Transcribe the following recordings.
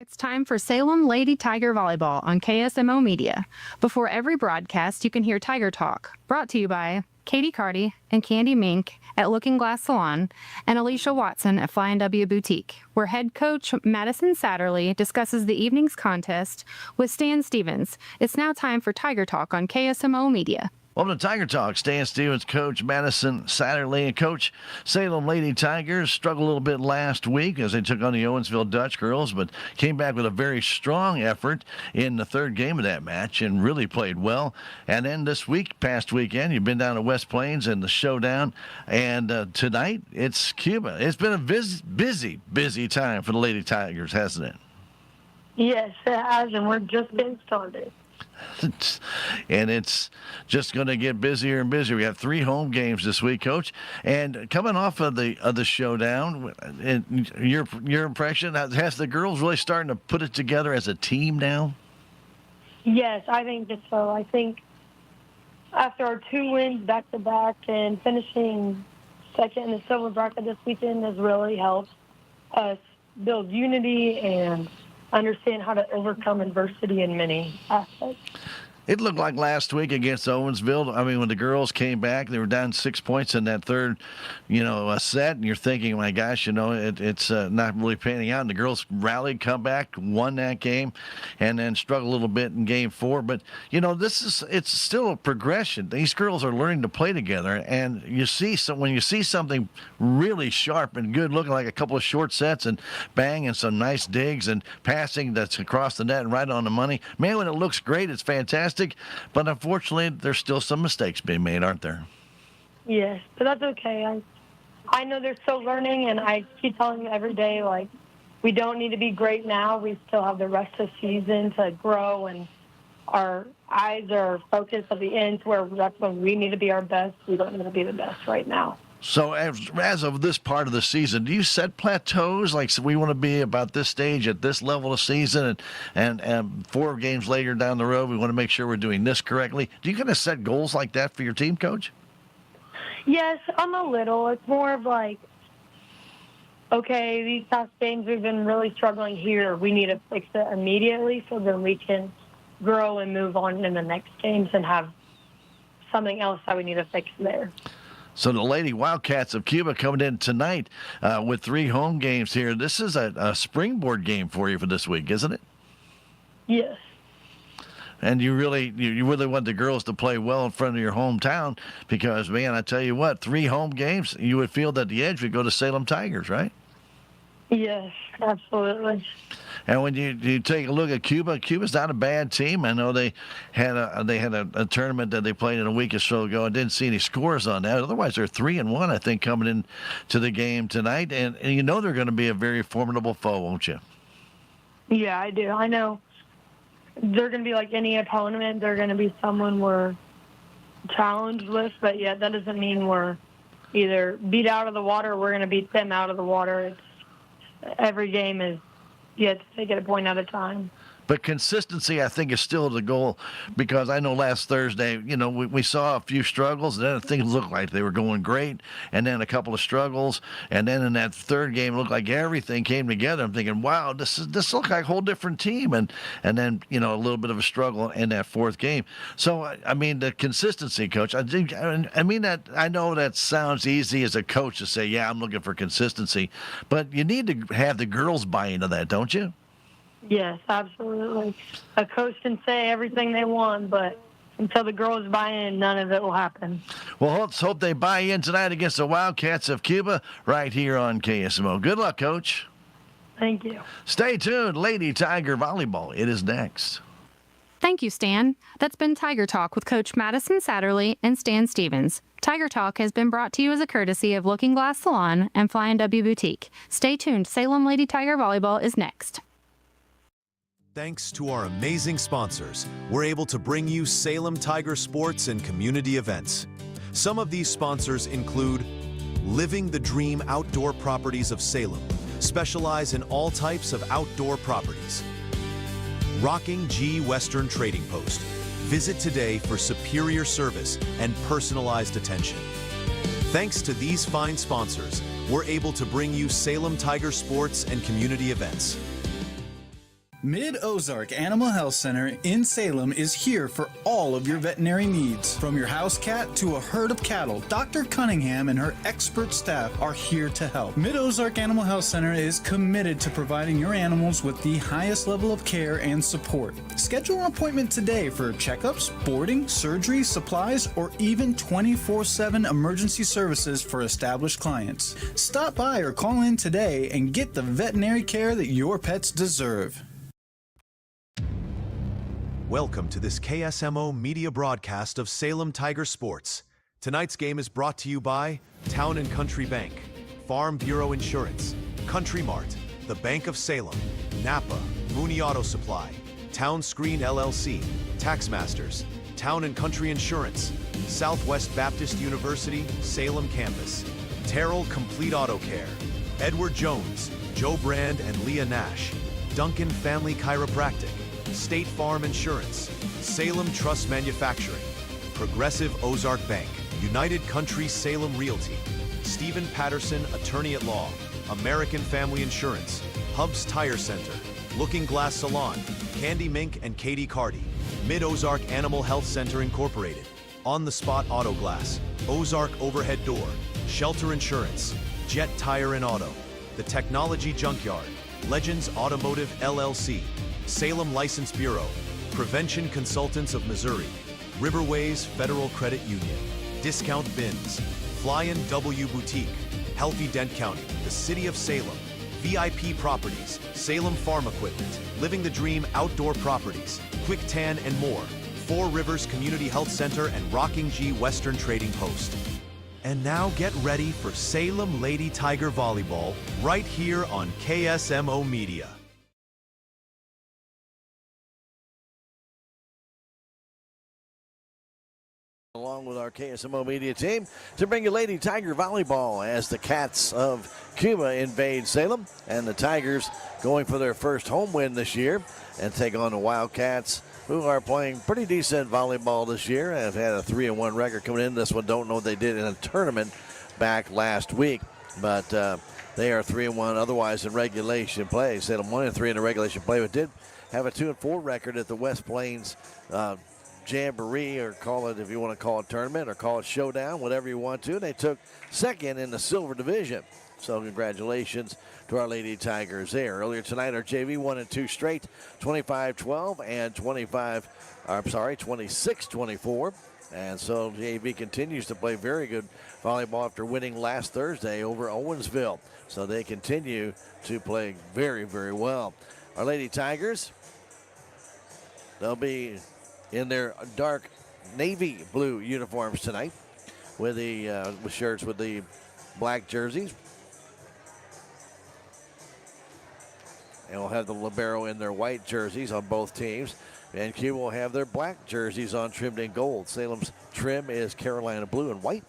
It's time for Salem Lady Tiger Volleyball on KSMO Media. Before every broadcast, you can hear Tiger Talk, brought to you by Katie Carty and Candy Mink at Looking Glass Salon and Alicia Watson at Fly & W Boutique, where head coach Madison Satterley discusses the evening's contest with Stan Stevens. It's now time for Tiger Talk on KSMO Media. Welcome to Tiger Talk. Stan Stevens, Coach Madison Satterley, and Coach Salem Lady Tigers struggled a little bit last week as they took on the Owensville Dutch girls, but came back with a very strong effort in the third game of that match and really played well. And then this past weekend, you've been down to West Plains and the showdown, and tonight it's Cuba. It's been a busy time for the Lady Tigers, hasn't it? Yes, it has, and we're just getting started. And it's just going to get busier and busier. We have 3 home games this week, Coach. And coming off of the showdown, and your impression, has the girls really starting to put it together as a team now? Yes, I think so. I think after our 2 wins back-to-back and finishing second in the silver bracket this weekend has really helped us build unity and understand how to overcome adversity in many aspects. It looked like last week against Owensville. I mean, when the girls came back, they were down 6 points in that third, set, and you're thinking, my gosh, it's not really panning out. And the girls rallied, come back, won that game, and then struggled a little bit in Game 4. But it's still a progression. These girls are learning to play together, and when you see something really sharp and good, looking like a couple of short sets and bang and some nice digs and passing that's across the net and right on the money. Man, when it looks great, it's fantastic. But unfortunately, there's still some mistakes being made, aren't there? Yes, but that's okay. I know they're still learning, and I keep telling them every day, like, we don't need to be great now. We still have the rest of the season to grow, and our eyes are focused at the end where that's when we need to be our best. We don't need to be the best right now. So as of this part of the season, do you set plateaus? Like, so we want to be about this stage at this level of season, and 4 games later down the road, we want to make sure we're doing this correctly. Do you kind of set goals like that for your team, Coach? Yes, I'm a little. It's more of like, okay, these past games we've been really struggling here. We need to fix it immediately so then we can grow and move on in the next games and have something else that we need to fix there. So the Lady Wildcats of Cuba coming in tonight with 3 home games here. This is a springboard game for you for this week, isn't it? Yes. And you really want the girls to play well in front of your hometown because, man, I tell you what, 3 home games, you would feel that the edge would go to Salem Tigers, right? Yes, absolutely. And when you take a look at Cuba's not a bad team. I know they had a tournament that they played in a week or so ago. I didn't see any scores on that. Otherwise, they're 3-1, I think, coming in to the game tonight. And they're going to be a very formidable foe, won't you? Yeah, I do. I know they're going to be like any opponent. They're going to be someone we're challenged with, but yeah, that doesn't mean we're either beat out of the water or we're going to beat them out of the water. Every game is, you have to take it a point at a time. But consistency, I think, is still the goal because I know last Thursday, we saw a few struggles, and then things looked like they were going great, and then a couple of struggles, and then in that third game, it looked like everything came together. I'm thinking, wow, this looks like a whole different team, and then a little bit of a struggle in that fourth game. So I mean, the consistency, Coach. I know that sounds easy as a coach to say, yeah, I'm looking for consistency, but you need to have the girls buy into that, don't you? Yes, absolutely. A coach can say everything they want, but until the girls buy in, none of it will happen. Well, let's hope they buy in tonight against the Wildcats of Cuba right here on KSMO. Good luck, Coach. Thank you. Stay tuned. Lady Tiger Volleyball. It is next. Thank you, Stan. That's been Tiger Talk with Coach Madison Satterley and Stan Stevens. Tiger Talk has been brought to you as a courtesy of Looking Glass Salon and Flying W Boutique. Stay tuned. Salem Lady Tiger Volleyball is next. Thanks to our amazing sponsors, we're able to bring you Salem Tiger sports and community events. Some of these sponsors include Living the Dream Outdoor Properties of Salem, specialize in all types of outdoor properties. Rocking G Western Trading Post. Visit today for superior service and personalized attention. Thanks to these fine sponsors, we're able to bring you Salem Tiger sports and community events. Mid-Ozark Animal Health Center in Salem is here for all of your veterinary needs. From your house cat to a herd of cattle, Dr. Cunningham and her expert staff are here to help. Mid-Ozark Animal Health Center is committed to providing your animals with the highest level of care and support. Schedule an appointment today for checkups, boarding, surgery, supplies, or even 24/7 emergency services for established clients. Stop by or call in today and get the veterinary care that your pets deserve. Welcome to this KSMO media broadcast of Salem Tiger Sports. Tonight's game is brought to you by Town & Country Bank, Farm Bureau Insurance, Country Mart, the Bank of Salem, Napa, Mooney Auto Supply, Town Screen LLC, Taxmasters, Town & Country Insurance, Southwest Baptist University, Salem Campus, Terrell Complete Auto Care, Edward Jones, Joe Brand and Leah Nash, Duncan Family Chiropractic, State Farm Insurance, Salem Trust Manufacturing, Progressive Ozark Bank, United Country Salem Realty, Stephen Patterson Attorney at Law, American Family Insurance, Hubs Tire Center, Looking Glass Salon, Candy Mink and Katie Carty, Mid-Ozark Animal Health Center Incorporated, On the Spot Auto Glass, Ozark Overhead Door, Shelter Insurance, Jet Tire and Auto, The Technology Junkyard, Legends Automotive LLC, Salem License Bureau, Prevention Consultants of Missouri, Riverways Federal Credit Union, Discount Bins, Flyin' W Boutique, Healthy Dent County, the City of Salem, VIP Properties, Salem Farm Equipment, Living the Dream Outdoor Properties, Quick Tan and more, Four Rivers Community Health Center and Rocking G Western Trading Post. And now get ready for Salem Lady Tiger Volleyball right here on KSMO Media. Along with our KSMO media team to bring you Lady Tiger Volleyball as the Cats of Cuba invade Salem, and the Tigers going for their first home win this year and take on the Wildcats, who are playing pretty decent volleyball this year and have had a 3-1 record coming in. This one, don't know what they did in a tournament back last week, but they are 3-1 otherwise in regulation play. Salem 1-3 in the regulation play, but did have a 2-4 record at the West Plains Jamboree, or call it, if you want to call it tournament or call it showdown, whatever you want to. They took second in the silver division. So congratulations to our Lady Tigers there. Earlier tonight, our JV won in 2 straight, 25-12 and 26-24. And so JV continues to play very good volleyball after winning last Thursday over Owensville. So they continue to play very, very well. Our Lady Tigers, they'll be in their dark navy blue uniforms tonight with the with shirts with the black jerseys. And we'll have the libero in their white jerseys on both teams. And Cuba will have their black jerseys on, trimmed in gold. Salem's trim is Carolina blue and white.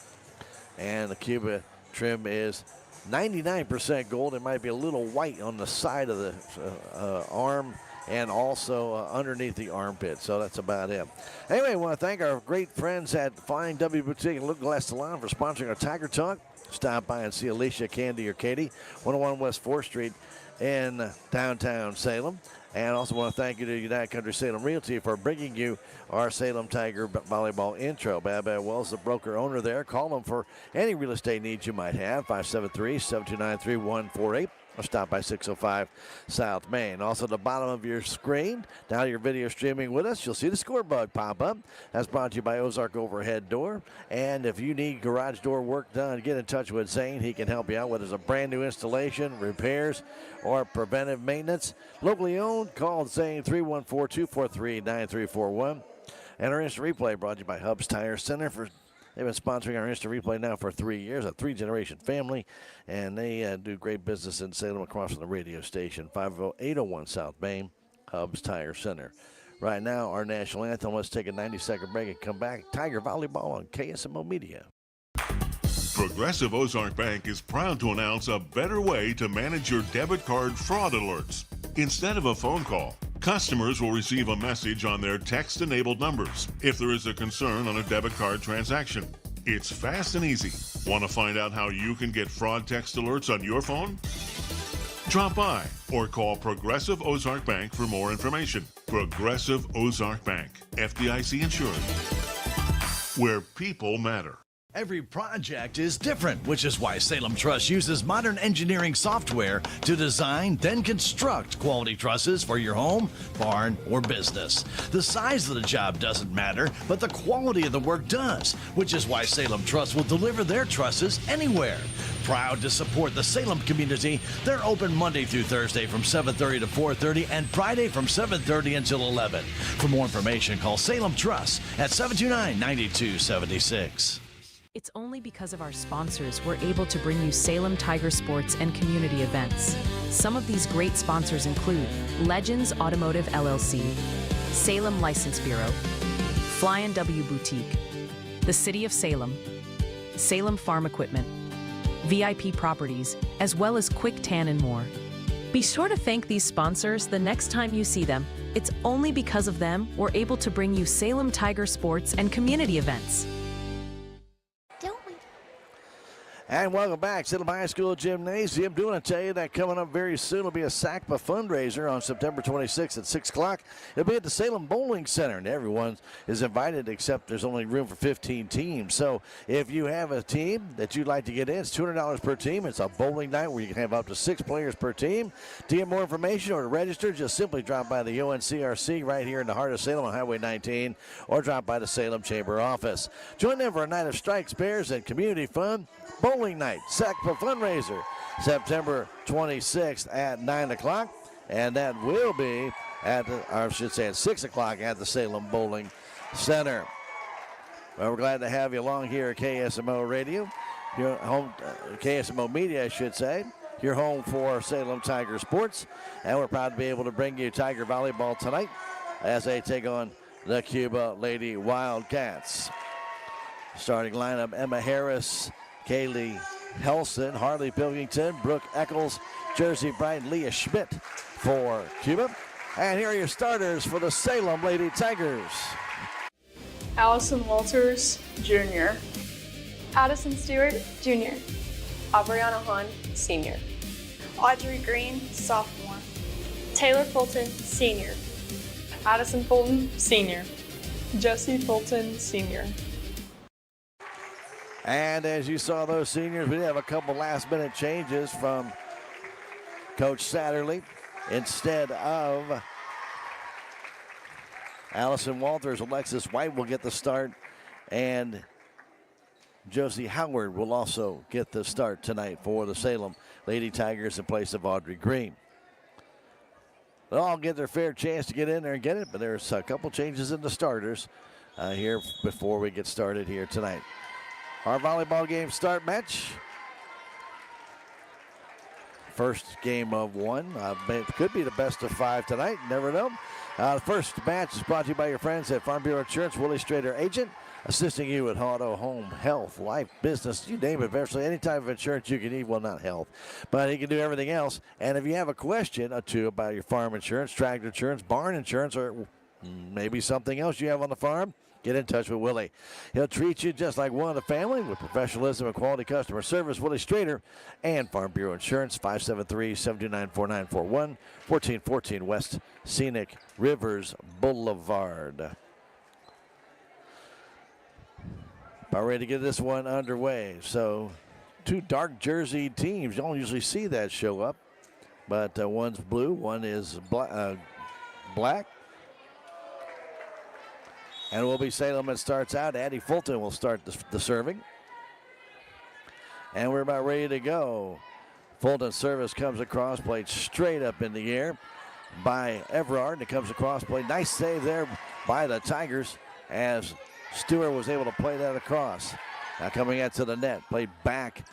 And the Cuba trim is 99% gold. It might be a little white on the side of the arm and also underneath the armpit. So that's about it. Anyway, I want to thank our great friends at Flying W Boutique and Looking Glass Salon for sponsoring our Tiger Talk. Stop by and see Alicia, Candy, or Katie, 101 West 4th Street in downtown Salem. And also want to thank you to United Country Salem Realty for bringing you our Salem Tiger volleyball intro. Bab Wells, the broker owner there. Call them for any real estate needs you might have, 573-729-3148. Or stop by 605 South Main. Also, at the bottom of your screen, now you're video streaming with us, you'll see the scoreboard pop up. That's brought to you by Ozark Overhead Door. And if you need garage door work done, get in touch with Zane. He can help you out, whether it's a brand new installation, repairs, or preventive maintenance. Locally owned, call Zane 314-243-9341. And our instant replay brought to you by Hubs Tire Center. They've been sponsoring our instant replay now for 3 years, a 3-generation family, and they do great business in Salem across from the radio station, 50801 South Main, Hubs Tire Center. Right now, our national anthem. Let's take a 90-second break and come back. Tiger Volleyball on KSMO Media. Progressive Ozark Bank is proud to announce a better way to manage your debit card fraud alerts. Instead of a phone call, customers will receive a message on their text-enabled numbers if there is a concern on a debit card transaction. It's fast and easy. Want to find out how you can get fraud text alerts on your phone? Drop by or call Progressive Ozark Bank for more information. Progressive Ozark Bank, FDIC insured, where people matter. Every project is different, which is why Salem Truss uses modern engineering software to design, then construct quality trusses for your home, barn, or business. The size of the job doesn't matter, but the quality of the work does, which is why Salem Truss will deliver their trusses anywhere. Proud to support the Salem community, they're open Monday through Thursday from 7:30 to 4:30 and Friday from 7:30 until 11. For more information, call Salem Truss at 729-9276. It's only because of our sponsors we're able to bring you Salem Tiger sports and community events. Some of these great sponsors include Legends Automotive LLC, Salem License Bureau, Flyin' W Boutique, the City of Salem, Salem Farm Equipment, VIP Properties, as well as Quick Tan and more. Be sure to thank these sponsors the next time you see them. It's only because of them we're able to bring you Salem Tiger sports and community events. And welcome back. Salem High School Gymnasium. Do want to tell you that coming up very soon will be a SACPA fundraiser on September 26th at 6 o'clock. It'll be at the Salem Bowling Center, and everyone is invited except there's only room for 15 teams. So if you have a team that you'd like to get in, it's $200 per team. It's a bowling night where you can have up to 6 players per team. To get more information or to register, just simply drop by the ONCRC right here in the heart of Salem on Highway 19 or drop by the Salem Chamber office. Join them for a night of strikes, bears, and community fun. Bowling night, SACPA fundraiser, September 26th at 9 o'clock. And that will be at at 6 o'clock at the Salem Bowling Center. Well, we're glad to have you along here at KSMO Radio, your home, KSMO Media, I should say. Your home for Salem Tiger Sports. And we're proud to be able to bring you Tiger Volleyball tonight as they take on the Cuba Lady Wildcats. Starting lineup, Emma Harris, Kaylee Helson, Harley Pilkington, Brooke Eccles, Jersey Bright, Leah Schmidt for Cuba. And here are your starters for the Salem Lady Tigers. Allison Walters, Jr. Addison Stewart, Jr. Aubriana Hahn, Sr. Audrey Green, Sophomore. Taylor Fulton, Senior. Addison Fulton, Senior. Jessie Fulton, Senior. And as you saw those seniors, we have a couple last-minute changes from Coach Satterley. Instead of Allison Walters, Alexis White will get the start, and Josie Howard will also get the start tonight for the Salem Lady Tigers in place of Audrey Green. They'll all get their fair chance to get in there and get it, but there's a couple changes in the starters here before we get started here tonight. Our volleyball game start match. First game of one. It could be the best of 5 tonight. Never know. The first match is brought to you by your friends at Farm Bureau Insurance. Willie Strader, agent, assisting you with auto, home, health, life, business, you name it. Virtually any type of insurance you can need. Well, not health, but he can do everything else. And if you have a question or two about your farm insurance, tractor insurance, barn insurance, or maybe something else you have on the farm, get in touch with Willie. He'll treat you just like one of the family with professionalism and quality customer service. Willie Strader and Farm Bureau Insurance, 573-729-4941, 1414 West Scenic Rivers Boulevard. About ready to get this one underway. So 2 dark jersey teams. You don't usually see that show up, but one's blue, one is black. And it will be Salem that starts out. Addie Fulton will start the serving. And we're about ready to go. Fulton's service comes across, played straight up in the air by Everard. And it comes across, played nice save there by the Tigers as Stewart was able to play that across. Now coming out to the net, played back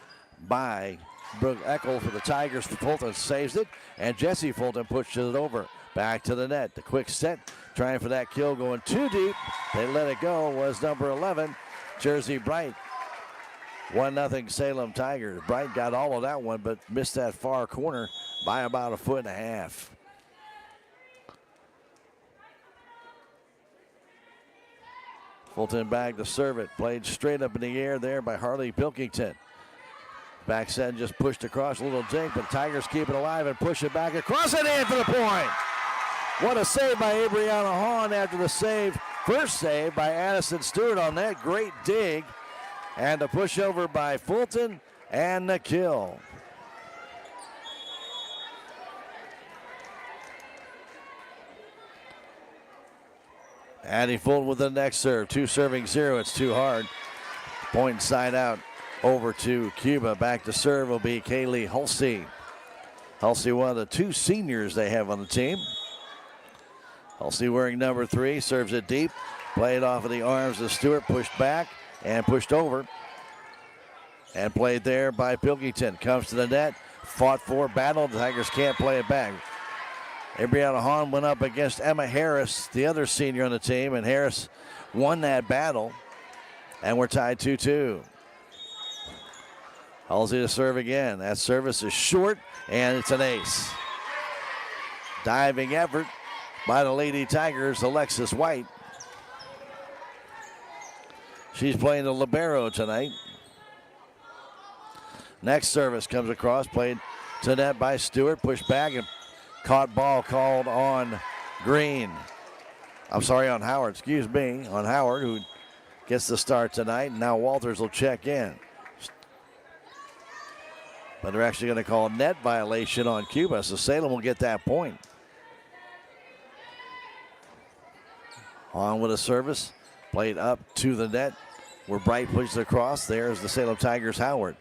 by Brooke Eckel for the Tigers. Fulton saves it, and Jessie Fulton pushes it over. Back to the net, the quick set, trying for that kill, going too deep. They let it go, was number 11, Jersey Bright. 1-0 Salem Tigers. Bright got all of that one, but missed that far corner by about 1.5 feet. Fulton back to serve it, played straight up in the air there by Harley Pilkington. Back set just pushed across, a little jink, but Tigers keep it alive and push it back across and in for the point. What a save by Aubriana Hahn after the save. First save by Addison Stewart on that great dig. And the pushover by Fulton and the kill. Addie Fulton with the next serve. 2 serving 0. It's too hard. Point side out over to Cuba. Back to serve will be Kaylee Hulsey. Hulsey, one of the 2 seniors they have on the team. Hulsey wearing number 3, serves it deep. Played off of the arms of Stewart, pushed back and pushed over. And played there by Pilkington. Comes to the net, fought for, battled. The Tigers can't play it back. Aubriana Hahn went up against Emma Harris, the other senior on the team, and Harris won that battle. And we're tied 2-2. Halsey to serve again. That service is short, and it's an ace. Diving effort by the Lady Tigers, Alexis White. She's playing the libero tonight. Next service comes across, played to net by Stewart, pushed back and caught ball called on Green. I'm sorry, on Howard, excuse me, on Howard, who gets the start tonight. Now Walters will check in. But they're actually going to call a net violation on Cuba, so Salem will get that point. On with a service, played up to the net, where Bright pushes across. There's the Salem Tigers' Howard.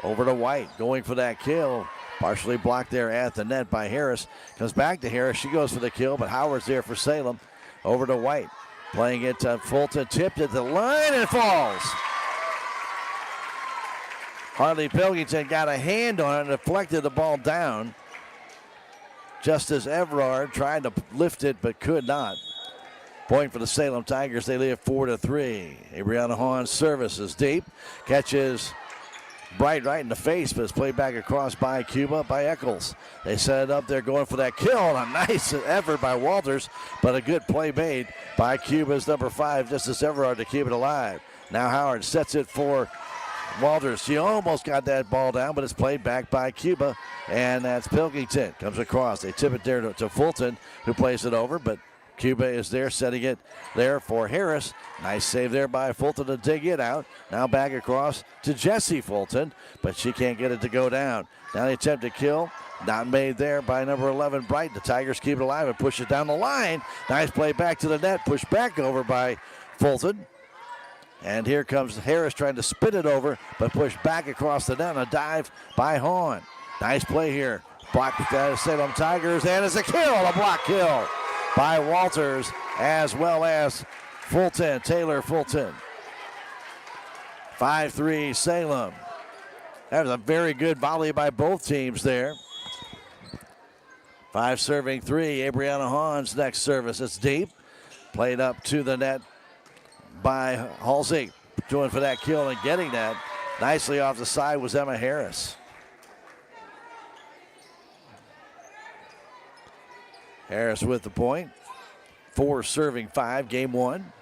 Over to White, going for that kill. Partially blocked there at the net by Harris. Comes back to Harris. She goes for the kill, but Howard's there for Salem. Over to White. Playing it to Fulton. Tipped at the line and falls. Harley Pilkington got a hand on it and deflected the ball down. Just as Everard tried to lift it but could not. Point for the Salem Tigers. They lead 4-3. Abriana Hahn's service is deep. Catches Bright right in the face, but it's played back across by Cuba, by Eccles. They set it up there going for that kill. A nice effort by Walters, but a good play made by Cuba's number 5, Justice Everard, to keep it alive. Now Howard sets it for Walters. She almost got that ball down, but it's played back by Cuba, and that's Pilkington. Comes across. They tip it there to Fulton, who plays it over, but Cuba is there, setting it there for Harris. Nice save there by Fulton to dig it out. Now back across to Jessie Fulton, but she can't get it to go down. Now they attempt to kill. Not made there by number 11, Bright. The Tigers keep it alive and push it down the line. Nice play back to the net. Pushed back over by Fulton. And here comes Harris trying to spin it over, but pushed back across the net. A dive by Hahn. Nice play here. Blocked by Salem Tigers, and it's a kill, a block kill by Walters, as well as Fulton, Taylor Fulton. 5-3 Salem. That was a very good volley by both teams there. 5 serving 3. Abriana Hahn's next service. It's deep. Played up to the net by Halsey. Going for that kill and getting that. Nicely off the side was Emma Harris. Harris with the point. 4 serving 5, game 1.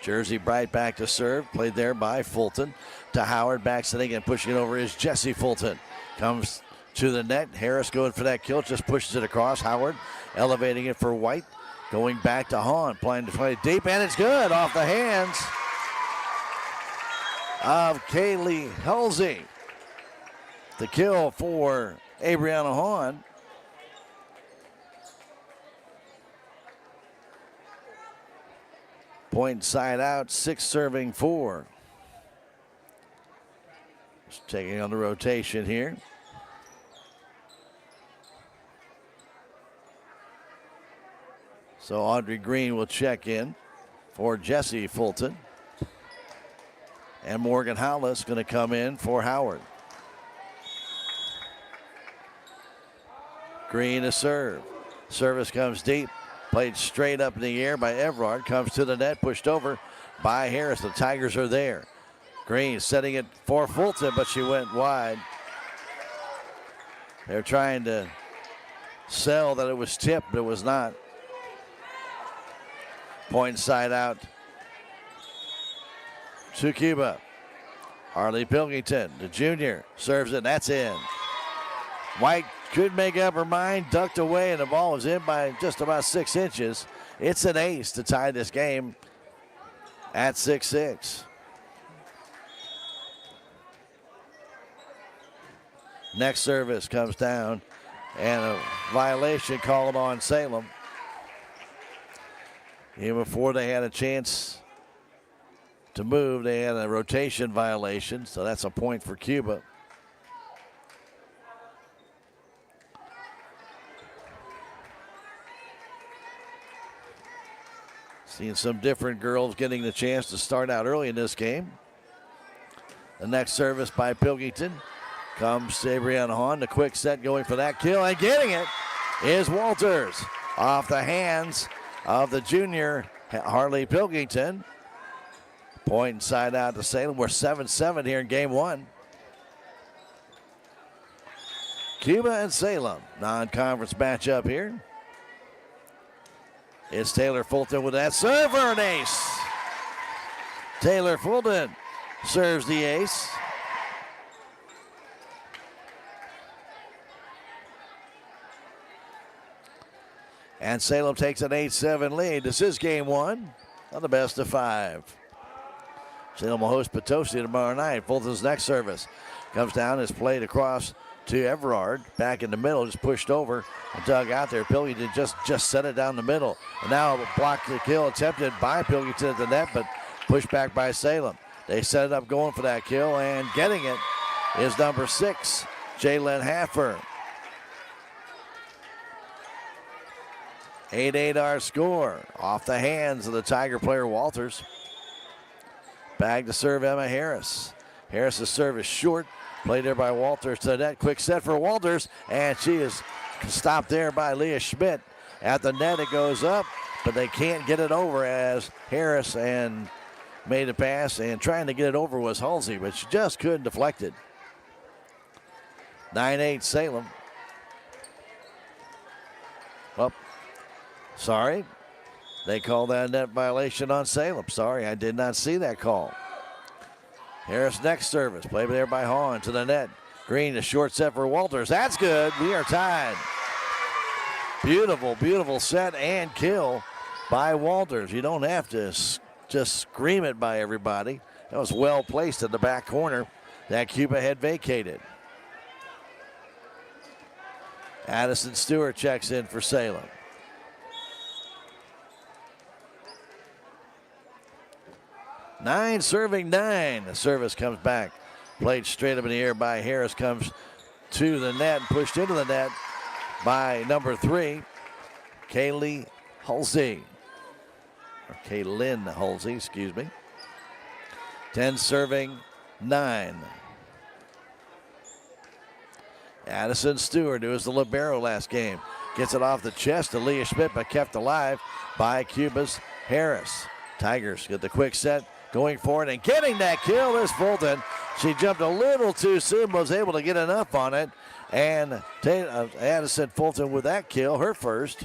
Jersey Bright back to serve. Played there by Fulton. To Howard, back sitting and pushing it over is Jessie Fulton. Comes to the net. Harris going for that kill. Just pushes it across. Howard elevating it for White. Going back to Hahn. Playing to play deep, and it's good off the hands of Kaylee Halsey. The kill for Abriana Hahn. Point side out, 6 serving 4. Just taking on the rotation here. So Audrey Green will check in for Jessie Fulton. And Morgan Hollis going to come in for Howard. Green to serve. Service comes deep. Played straight up in the air by Everard. Comes to the net. Pushed over by Harris. The Tigers are there. Green setting it for Fulton, but she went wide. They're trying to sell that it was tipped, but it was not. Point side out to Cuba. Harley Pilkington, the junior, serves it. That's in. White could make up her mind, ducked away, and the ball was in by just about 6 inches. It's an ace to tie this game at 6-6. Next service comes down, and a violation called on Salem. Even before they had a chance to move, they had a rotation violation, so that's a point for Cuba. Seeing some different girls getting the chance to start out early in this game. The next service by Pilkington comes to Abriana Hahn. The quick set going for that kill, and getting it is Walters off the hands of the junior Harley Pilkington. Point side out to Salem. We're 7-7 here in game 1. Cuba and Salem, non-conference matchup here. It's Taylor Fulton with that serve for an ace. Taylor Fulton serves the ace. And Salem takes an 8-7 lead. This is game one on the best of 5. Salem will host Potosi tomorrow night. Fulton's next service comes down, is played across to Everard. Back in the middle, just pushed over and dug out there. Pilkington just set it down the middle. And now a block to kill attempted by Pilkington at the net, but pushed back by Salem. They set it up going for that kill, and getting it is number 6, Jalen Haffer. 8-8 our score. Off the hands of the Tiger player Walters. Bag to serve Emma Harris. Harris's serve is short. Played there by Walters to the net. Quick set for Walters, and she is stopped there by Leah Schmidt. At the net it goes up, but they can't get it over as Harris and made a pass, and trying to get it over was Halsey, but she just couldn't deflect it. 9-8 Salem. Well, sorry. They called that a net violation on Salem. Sorry, I did not see that call. Harris next service. Played there by Hahn to the net. Green, a short set for Walters. That's good. We are tied. Beautiful, beautiful set and kill by Walters. You don't have to just scream it by everybody. That was well placed in the back corner that Cuba had vacated. Addison Stewart checks in for Salem. 9 serving 9. The service comes back. Played straight up in the air by Harris. Comes to the net and pushed into the net by number 3, Kaylee Halsey. Or Kaylin Halsey, excuse me. 10 serving 9. Addison Stewart, who was the libero last game, gets it off the chest to Leah Schmidt, but kept alive by Cuba's Harris. Tigers get the quick set. Going for it and getting that kill is Fulton. She jumped a little too soon, was able to get enough on it. And Addison Fulton with that kill, her first,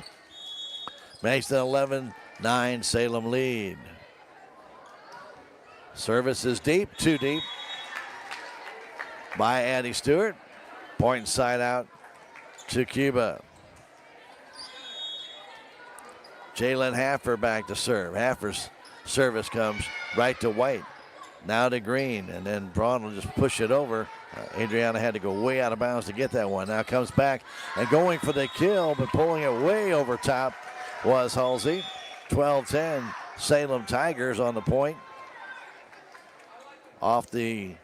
makes the 11-9 Salem lead. Service is deep, too deep by Addie Stewart. Point side out to Cuba. Jalen Haffer back to serve. Haffer's service comes right to White. Now to Green, and then Braun will just push it over. Adriana had to go way out of bounds to get that one. Now comes back and going for the kill, but pulling it way over top was Halsey. 12-10 Salem Tigers on the point. Off the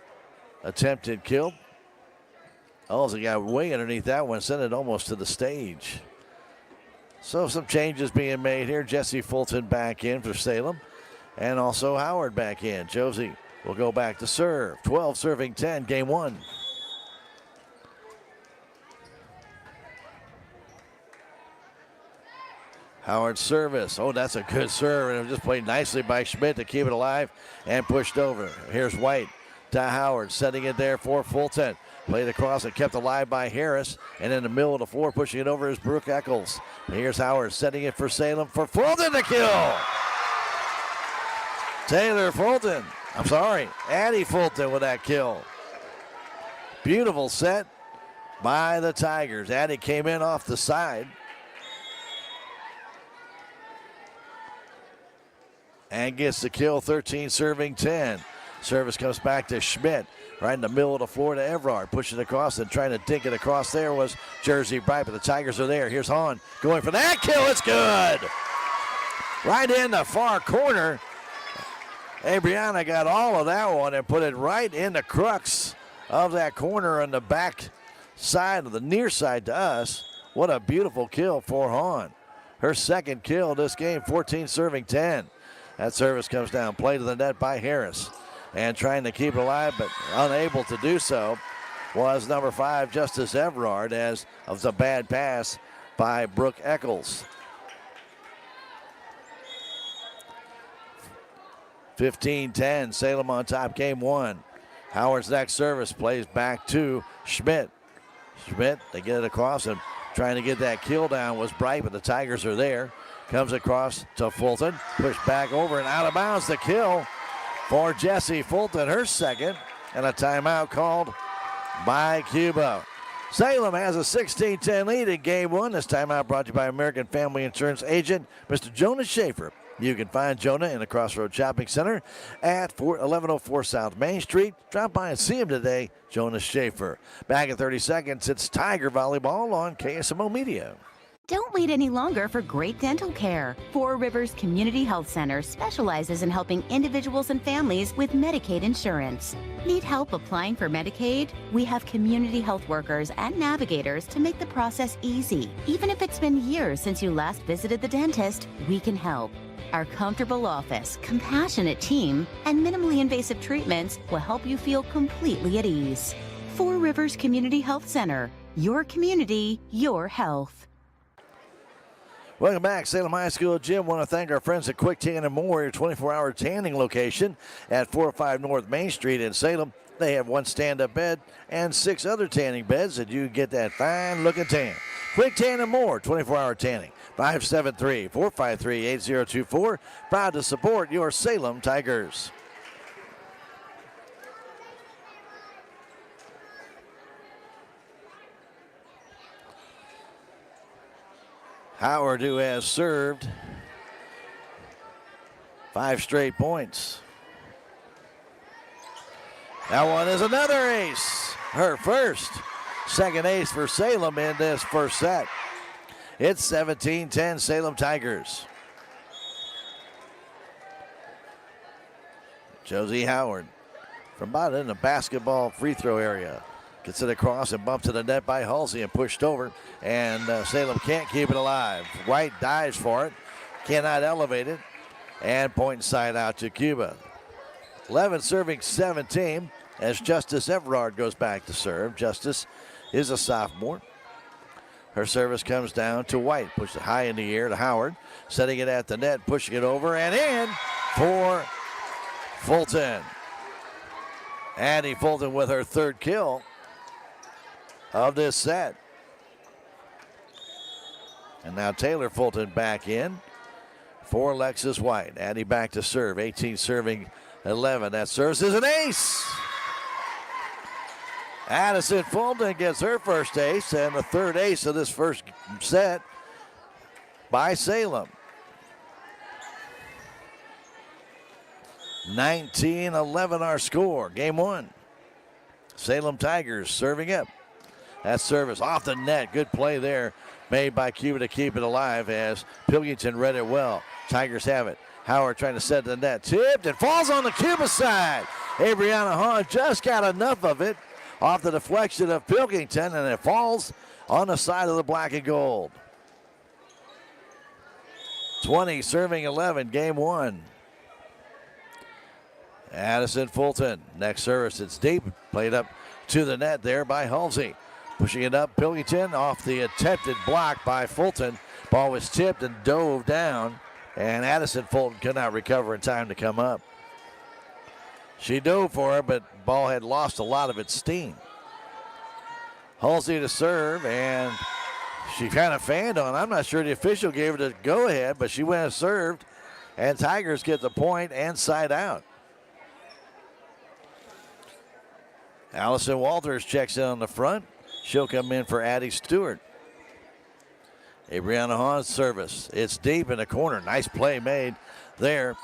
attempted kill. Halsey got way underneath that one, sent it almost to the stage. So some changes being made here. Jesse Fulton back in for Salem. And also Howard back in. Josie will go back to serve. 12 serving 10, game 1. Howard's service. Oh, that's a good serve. And it just played nicely by Schmidt to keep it alive and pushed over. Here's White to Howard, setting it there for Fulton. Played across and kept alive by Harris. And in the middle of the floor, pushing it over is Brooke Eccles. And here's Howard setting it for Salem for Fulton to kill. Addie Fulton with that kill. Beautiful set by the Tigers. Addie came in off the side. And gets the kill, 13 serving 10. Service comes back to Schmidt. Right in the middle of the floor to Everard. Pushing across and trying to dink it across there was Jersey Bright, but the Tigers are there. Here's Hahn going for that kill. It's good. Right in the far corner. Abriana got all of that one and put it right in the crux of that corner on the back side of the near side to us. What a beautiful kill for Hahn. Her second kill this game, 14 serving 10. That service comes down, play to the net by Harris. And trying to keep it alive, but unable to do so, was number 5, Justice Everard, as of the bad pass by Brooke Eccles. 15-10, Salem on top, game 1. Howard's next service plays back to Schmidt. Schmidt, they get it across, and trying to get that kill down was Bright, but the Tigers are there. Comes across to Fulton, pushed back over and out of bounds. The kill for Jessie Fulton, her second, and a timeout called by Cuba. Salem has a 16-10 lead in game one. This timeout brought to you by American Family Insurance agent, Mr. Jonas Schaefer. You can find Jonah in the Crossroads Shopping Center at 1104 South Main Street. Drop by and see him today, Jonas Schaefer. Back in 30 seconds, it's Tiger Volleyball on KSMO Media. Don't wait any longer for great dental care. Four Rivers Community Health Center specializes in helping individuals and families with Medicaid insurance. Need help applying for Medicaid? We have community health workers and navigators to make the process easy. Even if it's been years since you last visited the dentist, we can help. Our comfortable office, compassionate team, and minimally invasive treatments will help you feel completely at ease. Four Rivers Community Health Center. Your community, your health. Welcome back, Salem High School Gym. Want to thank our friends at Quick Tan and More, your 24-hour tanning location at 405 North Main Street in Salem. They have one stand-up bed and 6 other tanning beds that you can get that fine-looking tan. Quick Tan and More, 24-hour tanning. 573-453-8024. Proud to support your Salem Tigers. Howard, who has served 5 straight points. That one is another ace. Her first. Second ace for Salem in this first set. It's 17-10 Salem Tigers. Josie Howard from about in the basketball free throw area. Gets it across and bumped to the net by Halsey and pushed over. And Salem can't keep it alive. White dives for it. Cannot elevate it. And point side out to Cuba. 11 serving 17 as Justice Everard goes back to serve. Justice is a sophomore. Her service comes down to White. Pushed it high in the air to Howard. Setting it at the net, pushing it over and in for Fulton. Addie Fulton with her third kill of this set. And now Taylor Fulton back in for Lexus White. Addie back to serve. 18 serving 11. That serves is an ace. Addison Fulton gets her first ace and the third ace of this first set by Salem. 19-11 our score. Game one. Salem Tigers serving up. That service off the net. Good play there made by Cuba to keep it alive as Pilkington read it well. Tigers have it. Howard trying to set the net. Tipped and falls on the Cuba side. Abriana Hahn just got enough of it off the deflection of Pilkington, and it falls on the side of the black and gold. 20 serving 11, game one. Addison Fulton, next service, it's deep, played up to the net there by Halsey. Pushing it up, Pilkington off the attempted block by Fulton. Ball was tipped and dove down, and Addison Fulton could not recover in time to come up. She dove for it, but ball had lost a lot of its steam. Halsey to serve, and she kind of fanned on. I'm not sure the official gave her the go-ahead, but she went and served, and Tigers get the point and side out. Allison Walters checks in on the front. She'll come in for Addie Stewart. Abriana Hahn's service. It's deep in the corner. Nice play made there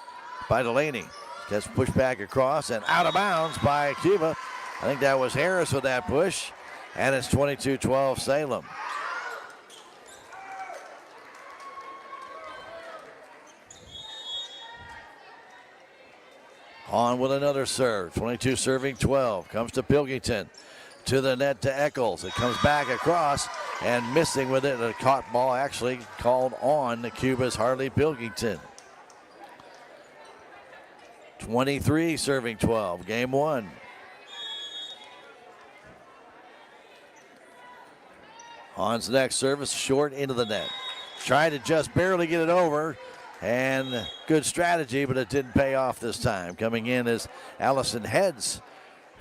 by Delaney. Gets pushed back across and out of bounds by Cuba. I think that was Harris with that push. And it's 22-12 Salem. On with another serve. 22 serving 12. Comes to Pilkington. To the net to Eccles. It comes back across and missing with it. A caught ball actually called on the Cuba's Harley Pilkington. 23 serving 12. Game one. Hahn's next service short into the net. Tried to just barely get it over. And good strategy, but it didn't pay off this time. Coming in is Allison Heads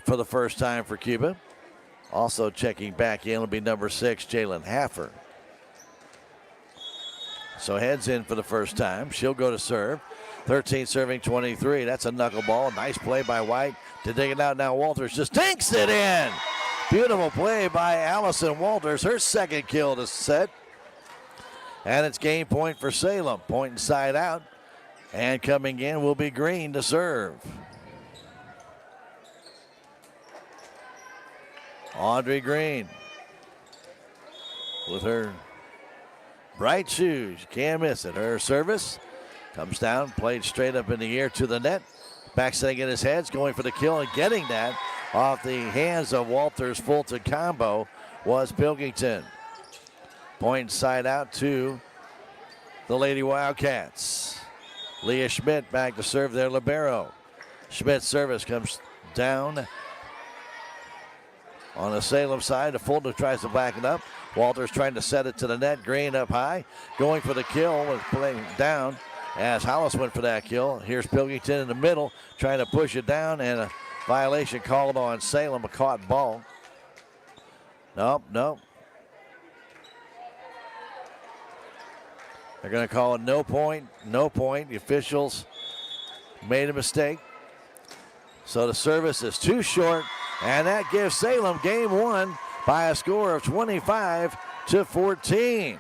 for the first time for Cuba. Also checking back in will be number 6, Jalen Haffer. So Heads in for the first time. She'll go to serve. 13 serving 23. That's a knuckleball. Nice play by White to dig it out. Now Walters just dinks it in. Beautiful play by Allison Walters. Her second kill to set. And it's game point for Salem. Point inside out. And coming in will be Green to serve. Audrey Green with her bright shoes. Can't miss it. Her service comes down, played straight up in the air to the net. Backsetting in his heads, going for the kill and getting that off the hands of Walters' Fulton combo was Pilkington. Point side out to the Lady Wildcats. Leah Schmidt back to serve their libero. Schmidt's service comes down on the Salem side. Fulton tries to back it up. Walters trying to set it to the net. Green up high, going for the kill with playing down as Hollis went for that kill. Here's Pilkington in the middle trying to push it down, and a violation called on Salem, a caught ball. Nope. They're going to call it no point. The officials made a mistake. So the service is too short, and that gives Salem game one by a score of 25-14.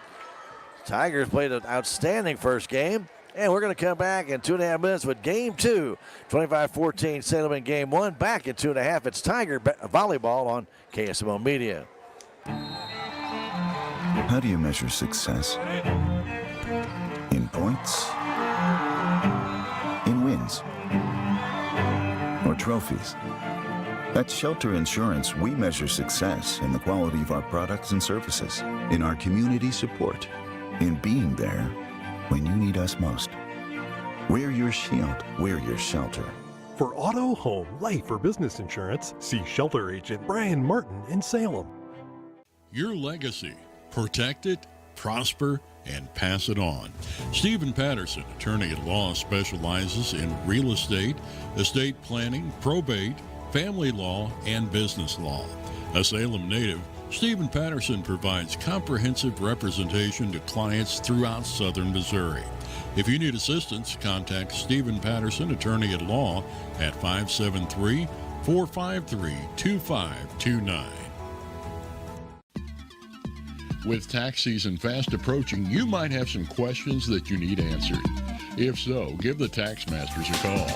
Tigers played an outstanding first game, and we're going to come back in 2.5 minutes with game two. 25-14 Salem in game one. Back in 2.5. It's Tiger Volleyball on KSMO Media. How do you measure success? In points? In wins? Or trophies? At Shelter Insurance, we measure success in the quality of our products and services, in our community support, in being there when you need us most. We're your shield, we're your shelter. For auto, home, life, or business insurance, see Shelter Agent Brian Martin in Salem. Your legacy. Protect it, prosper, and pass it on. Stephen Patterson, attorney at law, specializes in real estate, estate planning, probate, family law, and business law. A Salem native, Stephen Patterson provides comprehensive representation to clients throughout southern Missouri. If you need assistance, contact Stephen Patterson, attorney at law, at 573-453-2529. With tax season fast approaching, you might have some questions that you need answered. If so, give the Tax Masters a call.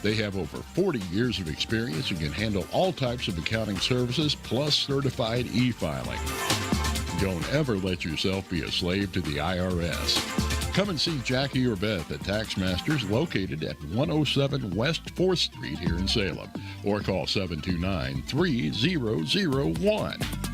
They have over 40 years of experience and can handle all types of accounting services plus certified e-filing. Don't ever let yourself be a slave to the IRS. Come and see Jackie or Beth at Tax Masters, located at 107 West 4th Street here in Salem, or call 729-3001.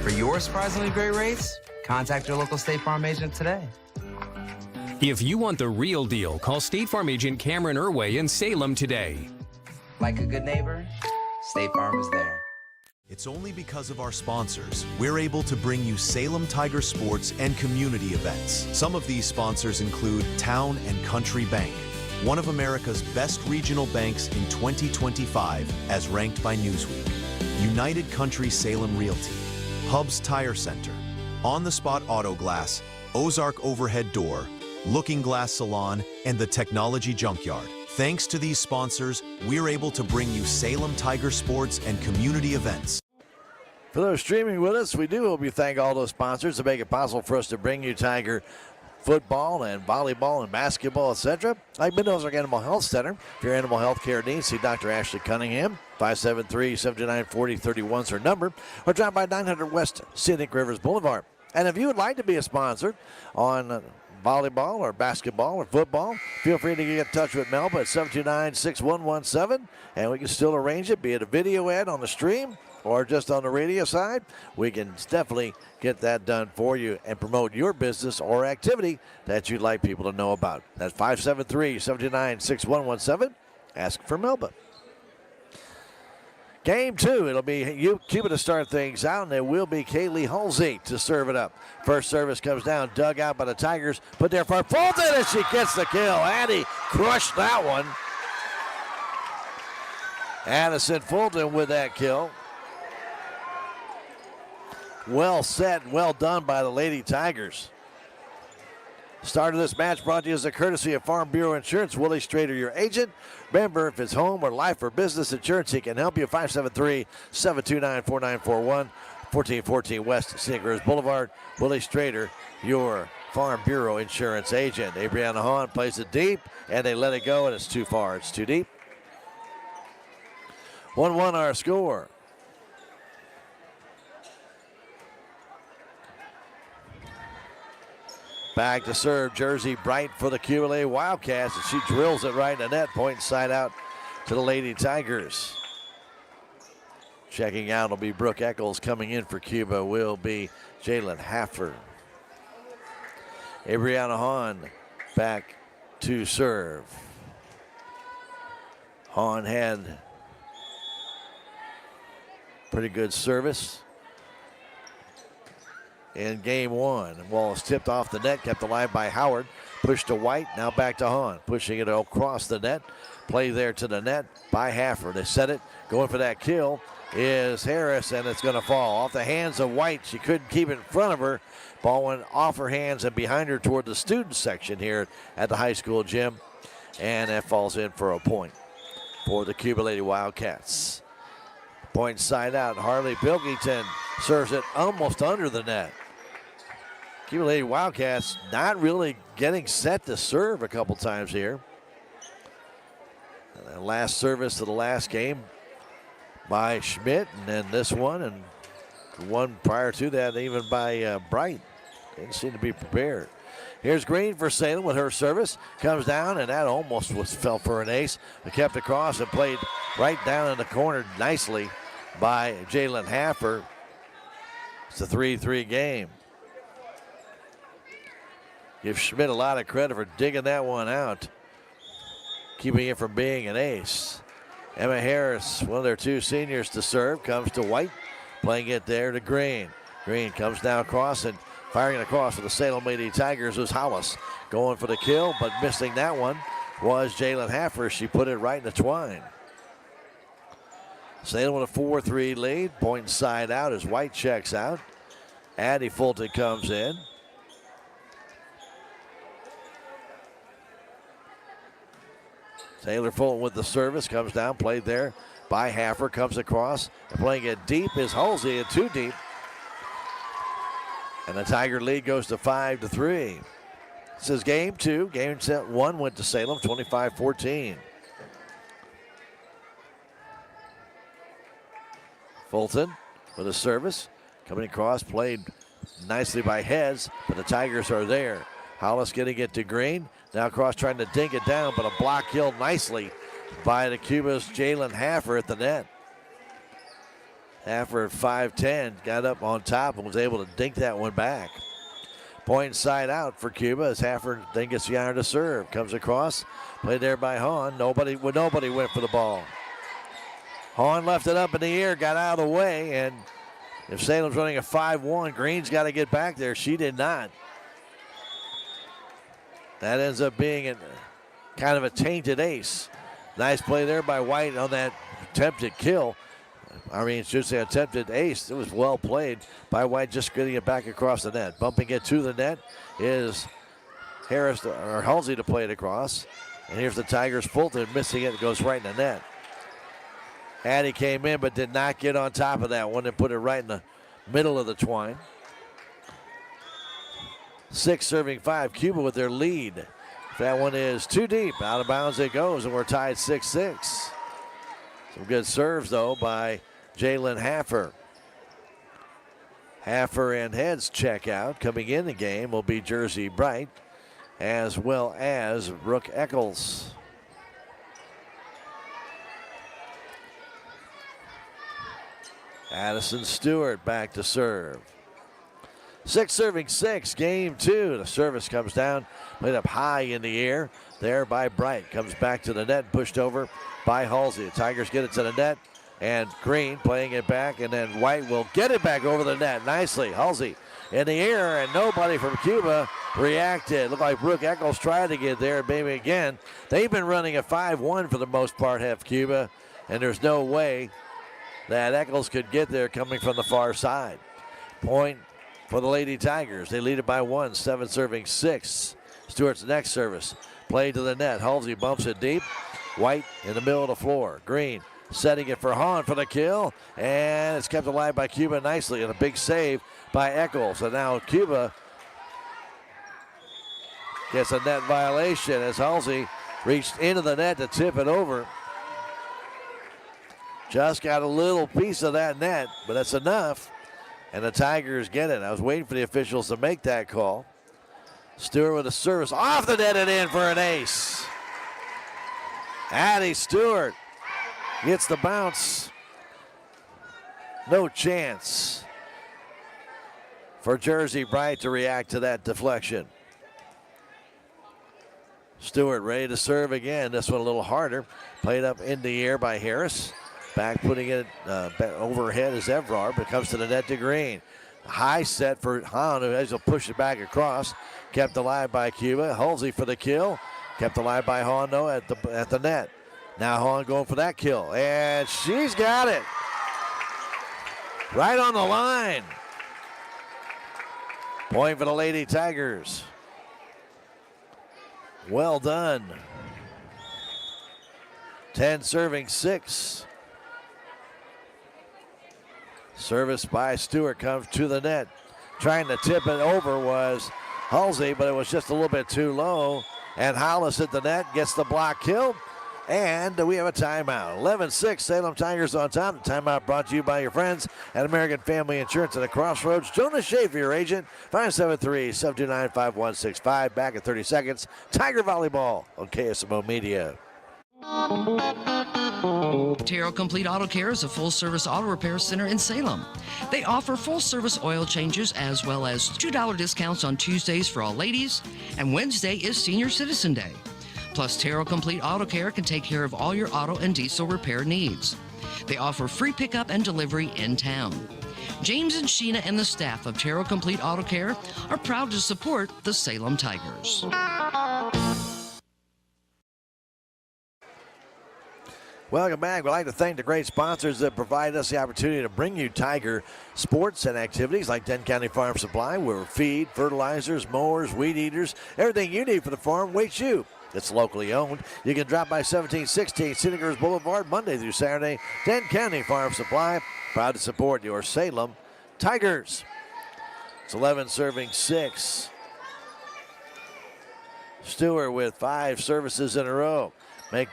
For your surprisingly great rates, contact your local State Farm agent today. If you want the real deal, call State Farm agent Cameron Irway in Salem today. Like a good neighbor, State Farm is there. It's only because of our sponsors we're able to bring you Salem Tiger sports and community events. Some of these sponsors include Town and Country Bank, one of America's best regional banks in 2025 as ranked by Newsweek. United Country Salem Realty, Hub's Tire Center, On the Spot Auto Glass, Ozark Overhead Door, Looking Glass Salon, and the Technology Junkyard. Thanks to these sponsors, we're able to bring you Salem Tiger sports and community events. For those streaming with us, we do hope you thank all those sponsors to make it possible for us to bring you Tiger football and volleyball and basketball, etc. Like Mid-Ozark Animal Health Center. If your animal health care needs, see Dr. Ashley Cunningham. 573-7940-31 is her number. Or drop by 900 West Scenic Rivers Boulevard. And if you would like to be a sponsor on volleyball or basketball or football, feel free to get in touch with Melba at 729-6117. And we can still arrange it, be it a video ad on the stream or just on the radio side. We can definitely get that done for you and promote your business or activity that you'd like people to know about. That's 573-79-6117. Ask for Melba. Game 2, it'll be Cuba to start things out, and it will be Kaylee Halsey to serve it up. First service comes down, dug out by the Tigers, put there for Fulton, and she gets the kill. Addie crushed that one. Addison Fulton with that kill. Well set, well done by the Lady Tigers. Start of this match brought to you as a courtesy of Farm Bureau Insurance. Willie Strader, your agent. Remember, if it's home or life or business insurance, he can help you. 573-729-4941. 1414 West Sneakers Boulevard. Willie Strader, your Farm Bureau Insurance agent. Abriana Hahn plays it deep, and they let it go, and it's too far. It's too deep. 1-1 our score. Back to serve, Jersey Bright for the Cuba Wildcats, and she drills it right in the net. Point side out to the Lady Tigers. Checking out will be Brooke Eccles. Coming in for Cuba will be Jalen Haffer. Abriana Hahn back to serve. Hahn had pretty good service in game 1. Ball is tipped off the net, kept alive by Howard. Pushed to White, now back to Hahn. Pushing it across the net. Play there to the net by Haffer. They set it. Going for that kill is Harris, and it's going to fall off the hands of White. She couldn't keep it in front of her. Ball went off her hands and behind her toward the student section here at the high school gym. And that falls in for a point for the Cuba Lady Wildcats. Point side out. Harley Pilkington serves it almost under the net. Cuba Lady Wildcats not really getting set to serve a couple times here. And last service of the last game by Schmidt, and then this one, and one prior to that even by Bright. Didn't seem to be prepared. Here's Green for Salem with her service. Comes down, and that almost fell for an ace. But kept across and played right down in the corner nicely by Jalen Haffer. It's a 3-3 game. Give Schmidt a lot of credit for digging that one out, keeping it from being an ace. Emma Harris, one of their two seniors to serve, comes to White, playing it there to Green. Green comes down across, and firing across for the Salem Lady Tigers was Hollis. Going for the kill, but missing that one was Jalen Haffer. She put it right in the twine. Salem with a 4-3 lead. Point side out as White checks out. Addie Fulton comes in. Taylor Fulton with the service, comes down, played there by Haffer, comes across, and playing it deep is Halsey, and too deep. And the Tiger lead goes to 5-3. This is game 2. Game set 1 went to Salem, 25-14. Fulton with a service, coming across, played nicely by Heads, but the Tigers are there. Hollis getting it to Green. Now across trying to dink it down, but a block killed nicely by the Cuba's Jalen Haffer at the net. Haffer at 5'10", got up on top and was able to dink that one back. Point side out for Cuba as Haffer then gets the iron to serve. Comes across, played there by Hahn. Nobody went for the ball. Hahn left it up in the air, got out of the way, and if Salem's running a 5-1, Green's got to get back there. She did not. That ends up being kind of a tainted ace. Nice play there by White on that attempted kill. I mean, should say attempted ace. It was well played by White, just getting it back across the net. Bumping it to the net is Harris or Halsey to play it across. And here's the Tigers. Fulton missing it. It goes right in the net. Addie came in but did not get on top of that one and put it right in the middle of the twine. 6 serving 5. Cuba with their lead. That one is too deep. Out of bounds it goes, and we're tied 6-6. Some good serves, though, by Jalen Haffer. Haffer and Heads check out. Coming in the game will be Jersey Bright, as well as Brooke Eccles. Addison Stewart back to serve. 6 serving 6, game 2. The service comes down, played up high in the air there by Bright. Comes back to the net, pushed over by Halsey. The Tigers get it to the net. And Green playing it back, and then White will get it back over the net nicely. Halsey in the air, and nobody from Cuba reacted. Looked like Brooke Eccles tried to get there, maybe again. They've been running a 5-1 for the most part, have Cuba, and there's no way that Eccles could get there coming from the far side. Point for the Lady Tigers. They lead it by 1, 7 serving 6. Stewart's next service. Play to the net. Halsey bumps it deep. White in the middle of the floor. Green setting it for Hahn for the kill, and it's kept alive by Cuba nicely, and a big save by Eccles. And now Cuba gets a net violation as Halsey reached into the net to tip it over. Just got a little piece of that net, but that's enough, and the Tigers get it. I was waiting for the officials to make that call. Stewart with a service off the net and in for an ace. Addie Stewart gets the bounce. No chance for Jersey Bright to react to that deflection. Stewart ready to serve again. This one a little harder. Played up in the air by Harris. Back putting it back overhead is Evrard, but comes to the net to Green. High set for Hahn, who has to push it back across. Kept alive by Cuba. Halsey for the kill. Kept alive by Hahn, though, at the net. Now Hahn going for that kill, and she's got it. Right on the line. Point for the Lady Tigers. Well done. 10 serving 6. Service by Stewart comes to the net. Trying to tip it over was Halsey, but it was just a little bit too low. And Hollis at the net gets the block kill. And we have a timeout. 11-6, Salem Tigers on top. The timeout brought to you by your friends at American Family Insurance at the Crossroads. Jonas Schaefer, your agent, 573-729-5165. Back in 30 seconds. Tiger Volleyball on KSMO Media. Terrell Complete Auto Care is a full-service auto repair center in Salem. They offer full-service oil changes as well as $2 discounts on Tuesdays for all ladies, and Wednesday is Senior Citizen Day. Plus, Terrell Complete Auto Care can take care of all your auto and diesel repair needs. They offer free pickup and delivery in town. James and Sheena and the staff of Terrell Complete Auto Care are proud to support the Salem Tigers. Welcome back. We'd like to thank the great sponsors that provide us the opportunity to bring you Tiger sports and activities like Denton County Farm Supply, where feed, fertilizers, mowers, weed eaters, everything you need for the farm waits you. It's locally owned. You can drop by 1716 Senegar's Boulevard Monday through Saturday. Denton County Farm Supply, proud to support your Salem Tigers. It's 11 serving 6. Stewart with 5 services in a row. Make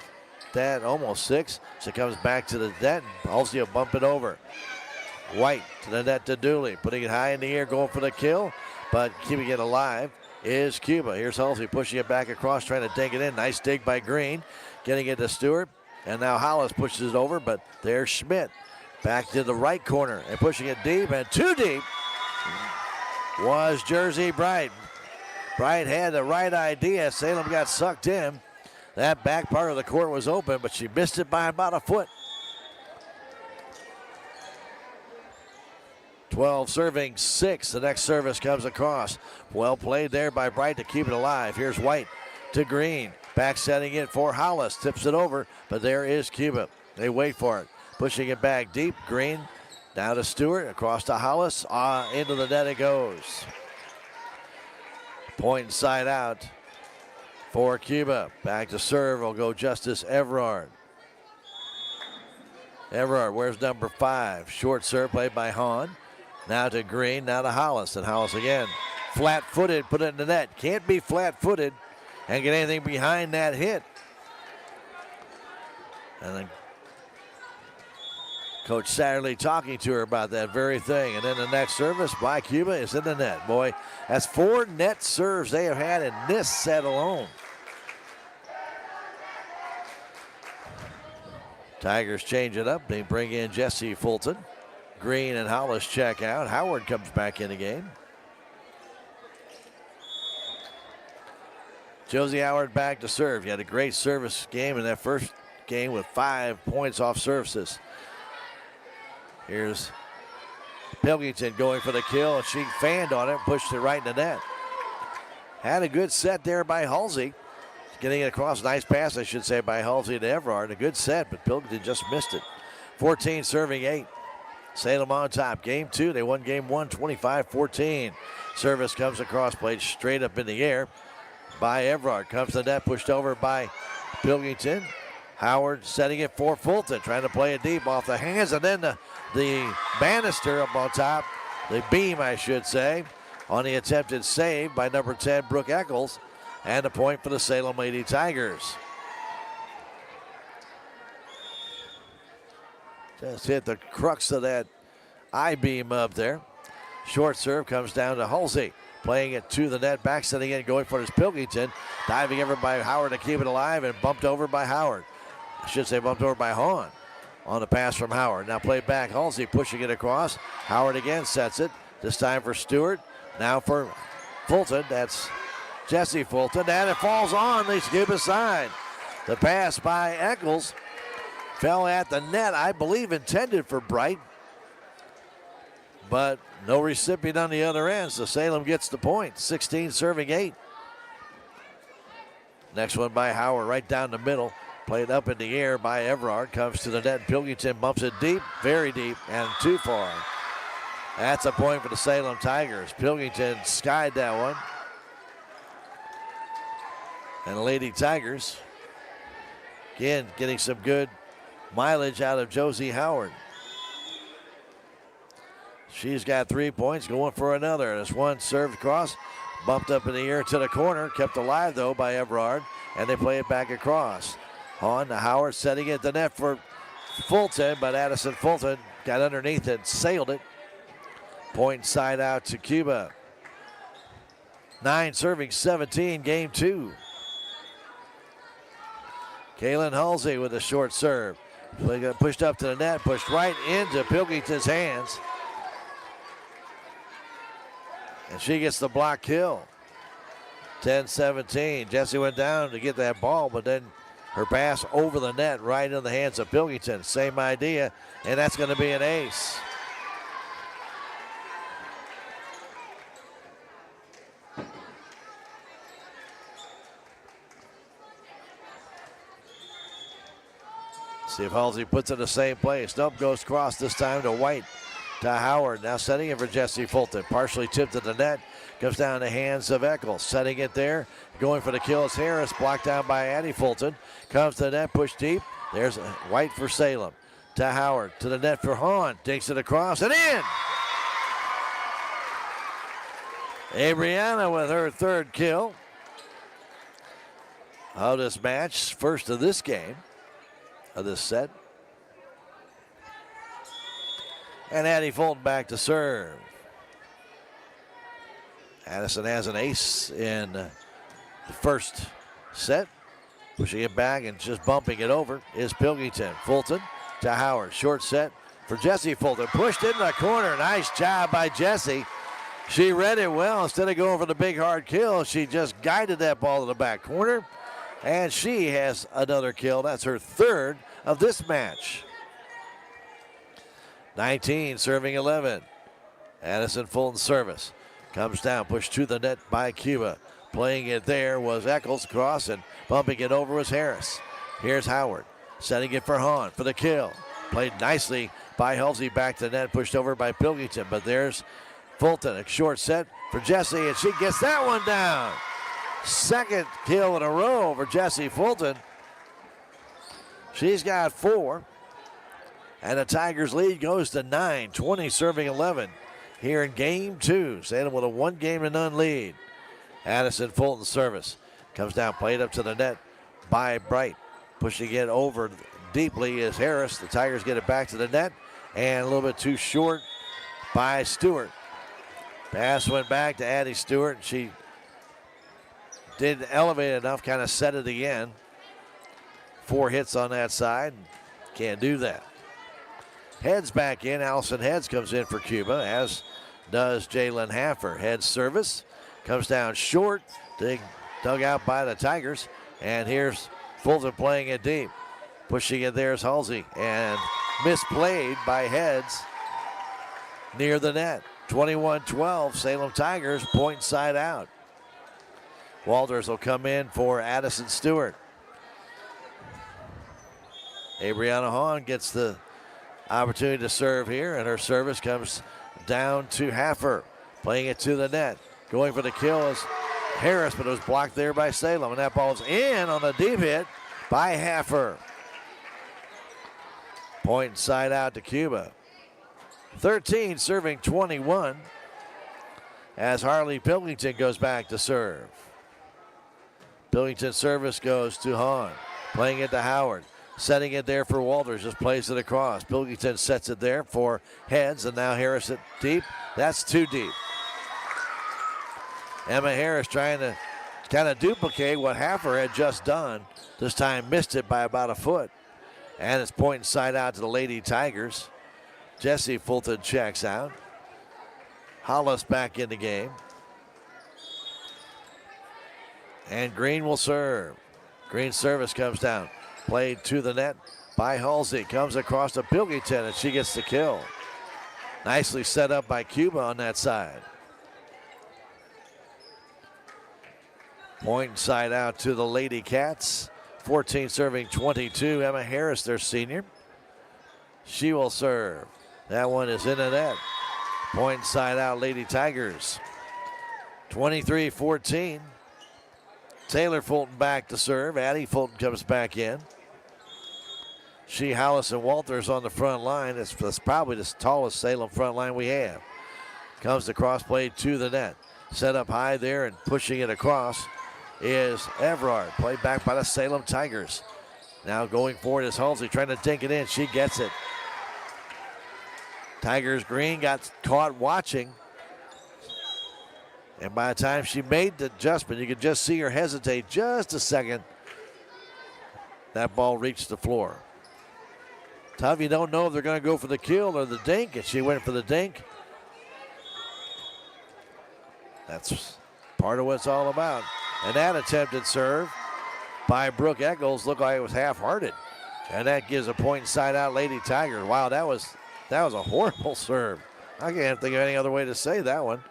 that almost 6. So it comes back to the net. Halsey will bump it over. White to the net to Dooley. Putting it high in the air, going for the kill, but keeping it alive is Cuba. Here's Halsey pushing it back across, trying to dig it in. Nice dig by Green. Getting it to Stewart. And now Hollis pushes it over, but there's Schmidt. Back to the right corner and pushing it deep, and too deep was Jersey Bright. Bright had the right idea. Salem got sucked in. That back part of the court was open, but she missed it by about a foot. 12 serving 6. The next service comes across. Well played there by Bright to keep it alive. Here's White to Green. Back setting it for Hollis. Tips it over, but there is Cuba. They wait for it. Pushing it back deep. Green down to Stewart. Across to Hollis. Into the net it goes. Point inside out for Cuba. Back to serve will go Justice Evrard. Evrard, where's number 5? Short serve played by Hahn. Now to Green, now to Hollis. And Hollis again. Flat-footed, put it in the net. Can't be flat-footed and get anything behind that hit. And then Coach Satterley talking to her about that very thing. And then the next service by Cuba is in the net. Boy, that's 4 net serves they have had in this set alone. Tigers change it up. They bring in Jesse Fulton. Green and Hollis check out. Howard comes back in the game. Josie Howard back to serve. He had a great service game in that first game with 5 points off services. Here's Pilkington going for the kill, and she fanned on it and pushed it right in the net. Had a good set there by Halsey. Getting it across. Nice pass, I should say, by Halsey to Everard. A good set, but Pilkington just missed it. 14 serving 8. Salem on top. Game 2. They won game 1, 25-14. Service comes across, played straight up in the air by Everard. Comes to the net, pushed over by Pilkington. Howard setting it for Fulton, trying to play it deep off the hands, and then the banister up on top, the beam, I should say, on the attempted save by number 10, Brooke Eccles, and a point for the Salem Lady Tigers. Just hit the crux of that I-beam up there. Short serve comes down to Halsey. Playing it to the net, back setting in, going for his Pilkington. Diving over by Howard to keep it alive, and bumped over by Howard. I should say bumped over by Hahn on the pass from Howard. Now played back, Halsey pushing it across. Howard again sets it, this time for Stewart. Now for Fulton, that's Jesse Fulton, and it falls on the Cuba side. The pass by Eccles fell at the net, I believe intended for Bright, but no recipient on the other end, so Salem gets the point. 16 serving 8. Next one by Howard, right down the middle. Played up in the air by Everard. Comes to the net. Pilkington bumps it deep, very deep, and too far. That's a point for the Salem Tigers. Pilkington skied that one. And the Lady Tigers, again, getting some good mileage out of Josie Howard. She's got 3 points, going for another. This one served across, bumped up in the air to the corner, kept alive though by Everard, and they play it back across. On to Howard, setting it at the net for Fulton, but Addison Fulton got underneath it, sailed it. Point side out to Cuba. 9 serving 17, game 2. Kaylin Halsey with a short serve. Pushed up to the net, pushed right into Pilkington's hands. And she gets the block kill. 10-17. Jesse went down to get that ball, but then her pass over the net right in the hands of Pilkington. Same idea, and that's going to be an ace. See if Halsey puts it in the same place. Nope, goes cross this time to White. To Howard, now setting it for Jesse Fulton. Partially tipped at the net. Comes down the hands of Eccles. Setting it there. Going for the kill is Harris. Blocked down by Addie Fulton. Comes to the net, pushed deep. There's White for Salem. To Howard. To the net for Hahn. Takes it across and in. Abriana with her 3rd kill of this match. First of this game. Of this set. And Addie Fulton back to serve. Addison has an ace in the first set. Pushing it back and just bumping it over is Pilkington. Fulton to Howard. Short set for Jesse Fulton. Pushed in the corner. Nice job by Jesse. She read it well. Instead of going for the big hard kill, she just guided that ball to the back corner. And she has another kill. That's her 3rd of this match. 19 serving 11. Addison Fulton service. Comes down, pushed to the net by Cuba. Playing it there was Eccles cross, and bumping it over was Harris. Here's Howard. Setting it for Hahn for the kill. Played nicely by Halsey, back to the net, pushed over by Pilkington. But there's Fulton, a short set for Jesse, and she gets that one down. 2nd kill in a row for Jesse Fulton. She's got 4. And the Tigers lead goes to 9, 20 serving 11 here in game 2. Salem with a 1-0 lead. Addison Fulton service. Comes down, played up to the net by Bright. Pushing it over deeply is Harris. The Tigers get it back to the net. And a little bit too short by Stewart. Pass went back to Addie Stewart. She didn't elevate enough, kind of set it again. 4 hits on that side. Can't do that. Heads back in. Allison Heads comes in for Cuba, as does Jalen Haffer. Heads service. Comes down short. Dug out by the Tigers. And here's Fulton playing it deep. Pushing it there is Halsey. And misplayed by Heads. near the net. 21-12, Salem Tigers, point side out. Walters will come in for Addison Stewart. Abriana Hahn gets the opportunity to serve here, and her service comes down to Haffer. Playing it to the net. Going for the kill is Harris, but it was blocked there by Salem, and that ball's in on a deep hit by Haffer. Point side out to Cuba. 13 serving 21 as Harley Pilkington goes back to serve. Pilkington's service goes to Hahn. Playing it to Howard. Setting it there for Walters. Just plays it across. Pilkington sets it there for Heads, and now Harris at deep. That's too deep. Emma Harris trying to kind of duplicate what Haffer had just done. This time missed it by about a foot. And it's pointing side out to the Lady Tigers. Jesse Fulton checks out. Hollis back in the game. And Green will serve. Green's service comes down. Played to the net by Halsey. Comes across to Pilkington, and she gets the kill. Nicely set up by Cuba on that side. Point side out to the Lady Cats. 14 serving 22. Emma Harris, their senior. She will serve. That one is in the net. Point side out, Lady Tigers. 23-14. Taylor Fulton back to serve. Addie Fulton comes back in. She, Hollis, and Walters on the front line. That's probably the tallest Salem front line we have. Comes the cross play to the net. Set up high there and pushing it across is Everard. Played back by the Salem Tigers. Now going forward is Halsey trying to dink it in. She gets it. Tigers Green got caught watching. And by the time she made the adjustment, you could just see her hesitate just a second. That ball reached the floor. Tough, you don't know if they're going to go for the kill or the dink, and she went for the dink. That's part of what it's all about. And that attempted serve by Brooke Eccles looked like it was half-hearted. And that gives a point side out Lady Tigers. Wow, that was a horrible serve. I can't think of any other way to say that one.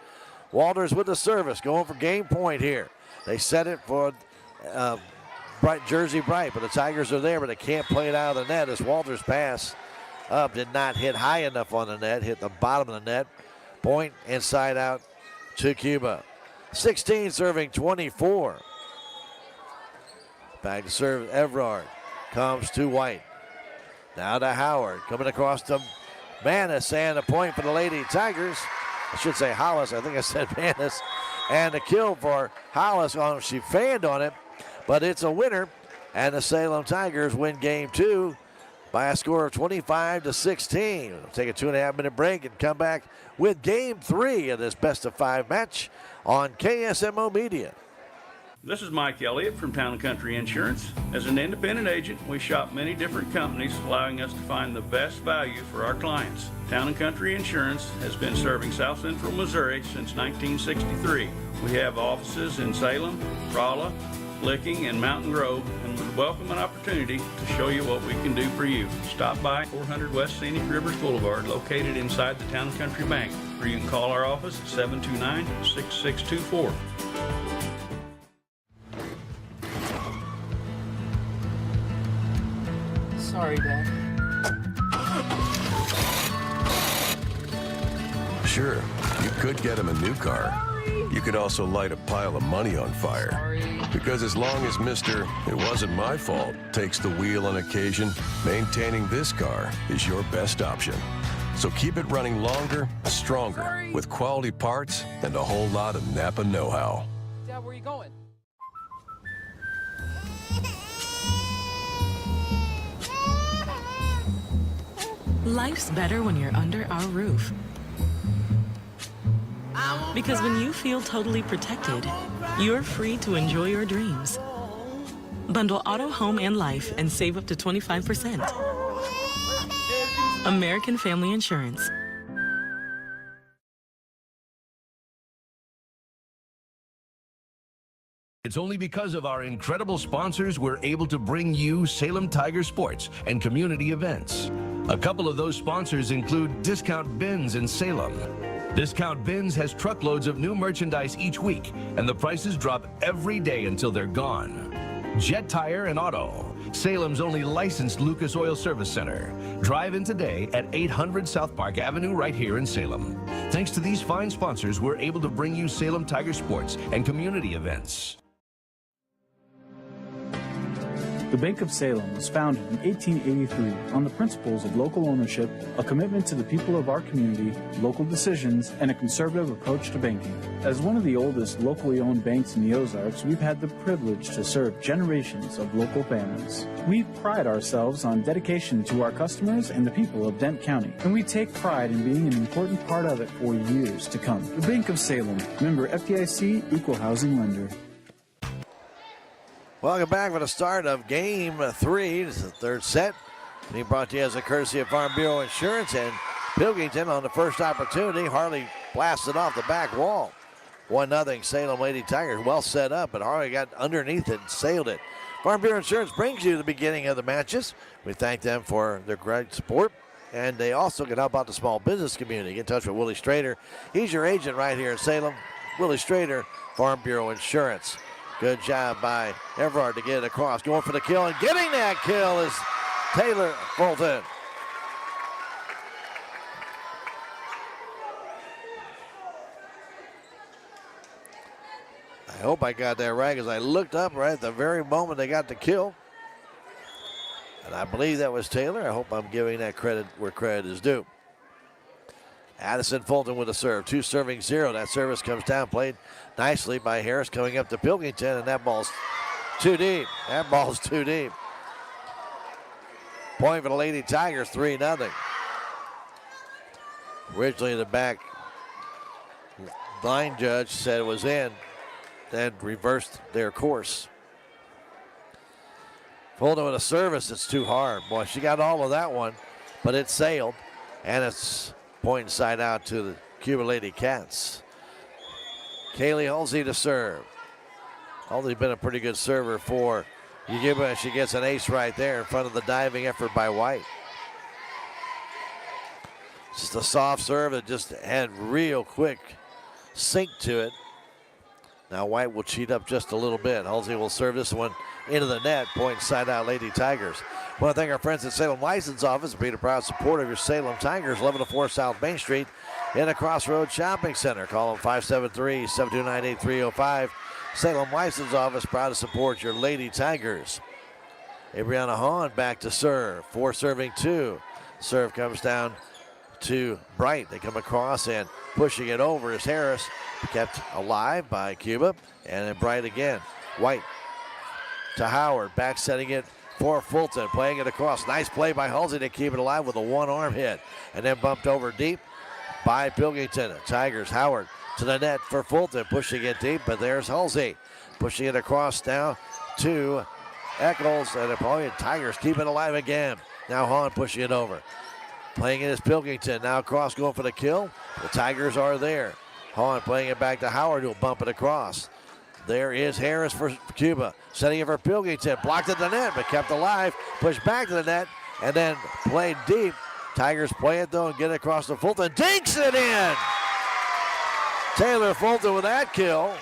Walters with the service, going for game point here. They set it for Jersey Bright, but the Tigers are there, but they can't play it out of the net as Walters' pass up did not hit high enough on the net, hit the bottom of the net. Point inside out to Cuba. 16 serving 24. Back to serve Everard. Comes to White. Now to Howard. Coming across to Manis, and a point for the Lady Tigers. I should say Hollis. I think I said Manis. And a kill for Hollis. She fanned on it, but it's a winner. And the Salem Tigers win game 2 by a score of 25-16. We'll take a 2.5-minute break and come back with game 3 of this best-of-5 match on KSMO Media. This is Mike Elliott from Town & Country Insurance. As an independent agent, we shop many different companies, allowing us to find the best value for our clients. Town & Country Insurance has been serving South Central Missouri since 1963. We have offices in Salem, Rolla, Licking, and Mountain Grove, and would welcome an opportunity to show you what we can do for you. Stop by 400 West Scenic Rivers Boulevard, located inside the Town & Country Bank, or you can call our office at 729-6624. Sorry, Dad. Sure, you could get him a new car. You could also light a pile of money on fire. Because as long as Mr. It wasn't my fault takes the wheel on occasion, maintaining this car is your best option. So keep it running longer, stronger, with quality parts and a whole lot of Napa know-how. Dad, where are you going? Life's better when you're under our roof. Because when you feel totally protected, you're free to enjoy your dreams. Bundle auto, home, and life and save up to 25%. American Family Insurance. It's only because of our incredible sponsors we're able to bring you Salem Tiger Sports and community events. A couple of those sponsors include Discount Bins in Salem. Discount Bins has truckloads of new merchandise each week, and the prices drop every day until they're gone. Jet Tire and Auto, Salem's only licensed Lucas Oil Service Center. Drive in today at 800 South Park Avenue right here in Salem. Thanks to these fine sponsors, we're able to bring you Salem Tiger sports and community events. The Bank of Salem was founded in 1883 on the principles of local ownership, a commitment to the people of our community, local decisions, and a conservative approach to banking. As one of the oldest locally owned banks in the Ozarks, we've had the privilege to serve generations of local families. We pride ourselves on dedication to our customers and the people of Dent County, and we take pride in being an important part of it for years to come. The Bank of Salem, member FDIC, equal housing lender. Welcome back for the start of Game 3. This is the third set. Being brought to you as a courtesy of Farm Bureau Insurance and Pilkington on the first opportunity. Harley blasted off the back wall. 1-0 Salem Lady Tigers. Well set up, but Harley got underneath it and sailed it. Farm Bureau Insurance brings you the beginning of the matches. We thank them for their great support. And they also can help out the small business community. Get in touch with Willie Strader. He's your agent right here in Salem. Willie Strader, Farm Bureau Insurance. Good job by Everard to get it across. Going for the kill, and getting that kill is Taylor Fulton. I hope I got that right because I looked up right at the very moment they got the kill. And I believe that was Taylor. I hope I'm giving that credit where credit is due. Addison Fulton with a serve. 2 serving 0. That service comes down. Played nicely by Harris coming up to Pilkington, and that ball's too deep. That ball's too deep. Point for the Lady Tigers, 3-0. Originally the back line judge said it was in, then reversed their course. Fulton with a service that's too hard. Boy, she got all of that one, but it sailed, and it's point side out to the Cuba Lady Cats. Kaylee Halsey to serve. Halsey's been a pretty good server for Cuba. She gets an ace right there in front of the diving effort by White. Just a soft serve that just had real quick sink to it. Now White will cheat up just a little bit. Halsey will serve this one into the net. Point side out Lady Tigers. I want to thank our friends at Salem License Office. Be a proud supporter of your Salem Tigers. 1104 South Main Street in the Crossroads Shopping Center. Call them 573-729-8305. Salem License Office, proud to support your Lady Tigers. Abriana Hahn back to serve. 4 serving 2. Serve comes down to Bright. They come across and pushing it over is Harris. Kept alive by Cuba. And then Bright again. White to Howard. Back setting it for Fulton. Playing it across. Nice play by Halsey to keep it alive with a one-arm hit. And then bumped over deep by Pilkington. Tigers. Howard to the net for Fulton. Pushing it deep, but there's Halsey. Pushing it across now to Eccles. And the Tigers keep it alive again. Now Hahn pushing it over. Playing it is Pilkington. Now across going for the kill. The Tigers are there. Hahn playing it back to Howard, who'll bump it across. There is Harris for Cuba. Setting it for Pilkington. Blocked at the net, but kept alive. Pushed back to the net, and then played deep. Tigers play it, though, and get it across to Fulton. Dinks it in! Taylor Fulton with that kill.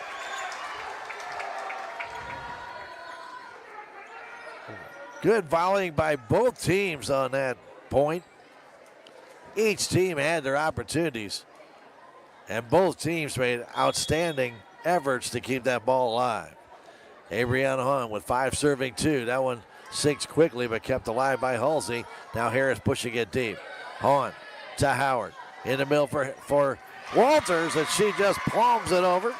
Good volleying by both teams on that point. Each team had their opportunities, and both teams made outstanding efforts to keep that ball alive. Abriana Hahn with 5 serving 2. That one sinks quickly but kept alive by Halsey. Now Harris pushing it deep. Hahn to Howard. In the middle for Walters, and she just palms it over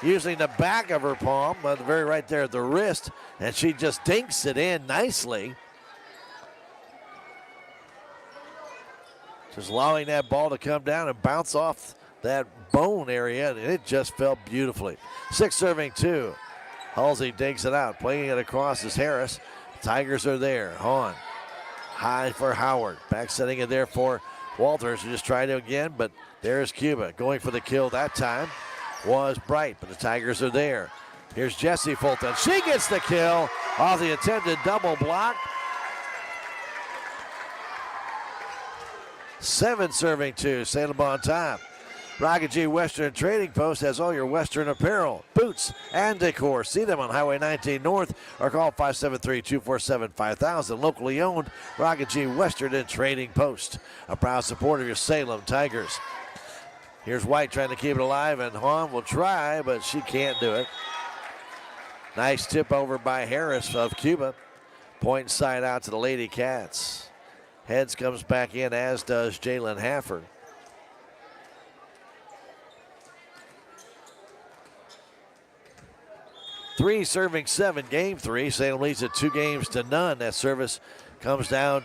using the back of her palm, but very right there at the wrist, and she just dinks it in nicely. Just allowing that ball to come down and bounce off that bone area, and it just fell beautifully. 6 serving 2. Halsey digs it out. Playing it across is Harris. Tigers are there. Hahn high for Howard. Back setting it there for Walters, who just tried it again, but there's Cuba. Going for the kill that time was Bright, but the Tigers are there. Here's Jessie Fulton. She gets the kill off the attempted double block. 7 serving 2. Salem on top. Rocket G Western Trading Post has all your Western apparel, boots, and decor. See them on Highway 19 North or call 573-247-5000. Locally owned Rocket G Western and Trading Post, a proud supporter of your Salem Tigers. Here's White trying to keep it alive, and Hahn will try, but she can't do it. Nice tip over by Harris of Cuba. Point side out to the Lady Cats. Heads comes back in, as does Jalen Hafford. Three serving 7, game 3. Salem leads it 2-0. That service comes down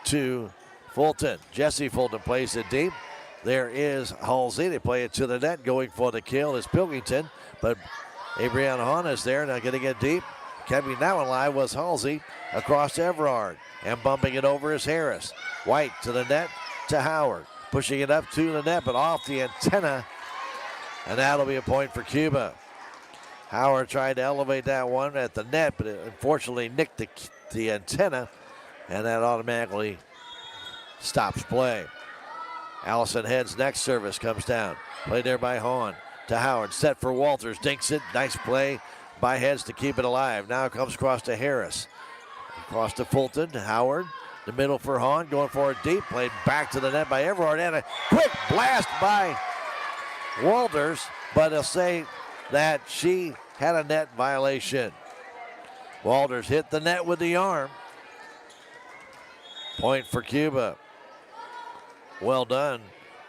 to Fulton. Jesse Fulton plays it deep. There is Halsey. They play it to the net. Going for the kill is Pilkington, but Abrianna Hahn is there. Now going to get deep. Coming now alive was Halsey across to Everard. And bumping it over is Harris. White to the net to Howard. Pushing it up to the net, but off the antenna. And that'll be a point for Cuba. Howard tried to elevate that one at the net, but it unfortunately nicked the antenna, and that automatically stops play. Allison Head's next service comes down. Played there by Hahn to Howard. Set for Walters. Dinks it. Nice play by Heads to keep it alive. Now it comes across to Harris. Across to Fulton. Howard. The middle for Hahn. Going for it deep. Played back to the net by Everard. And a quick blast by Walters, but they'll say that she had a net violation. Walters hit the net with the arm. Point for Cuba. Well done.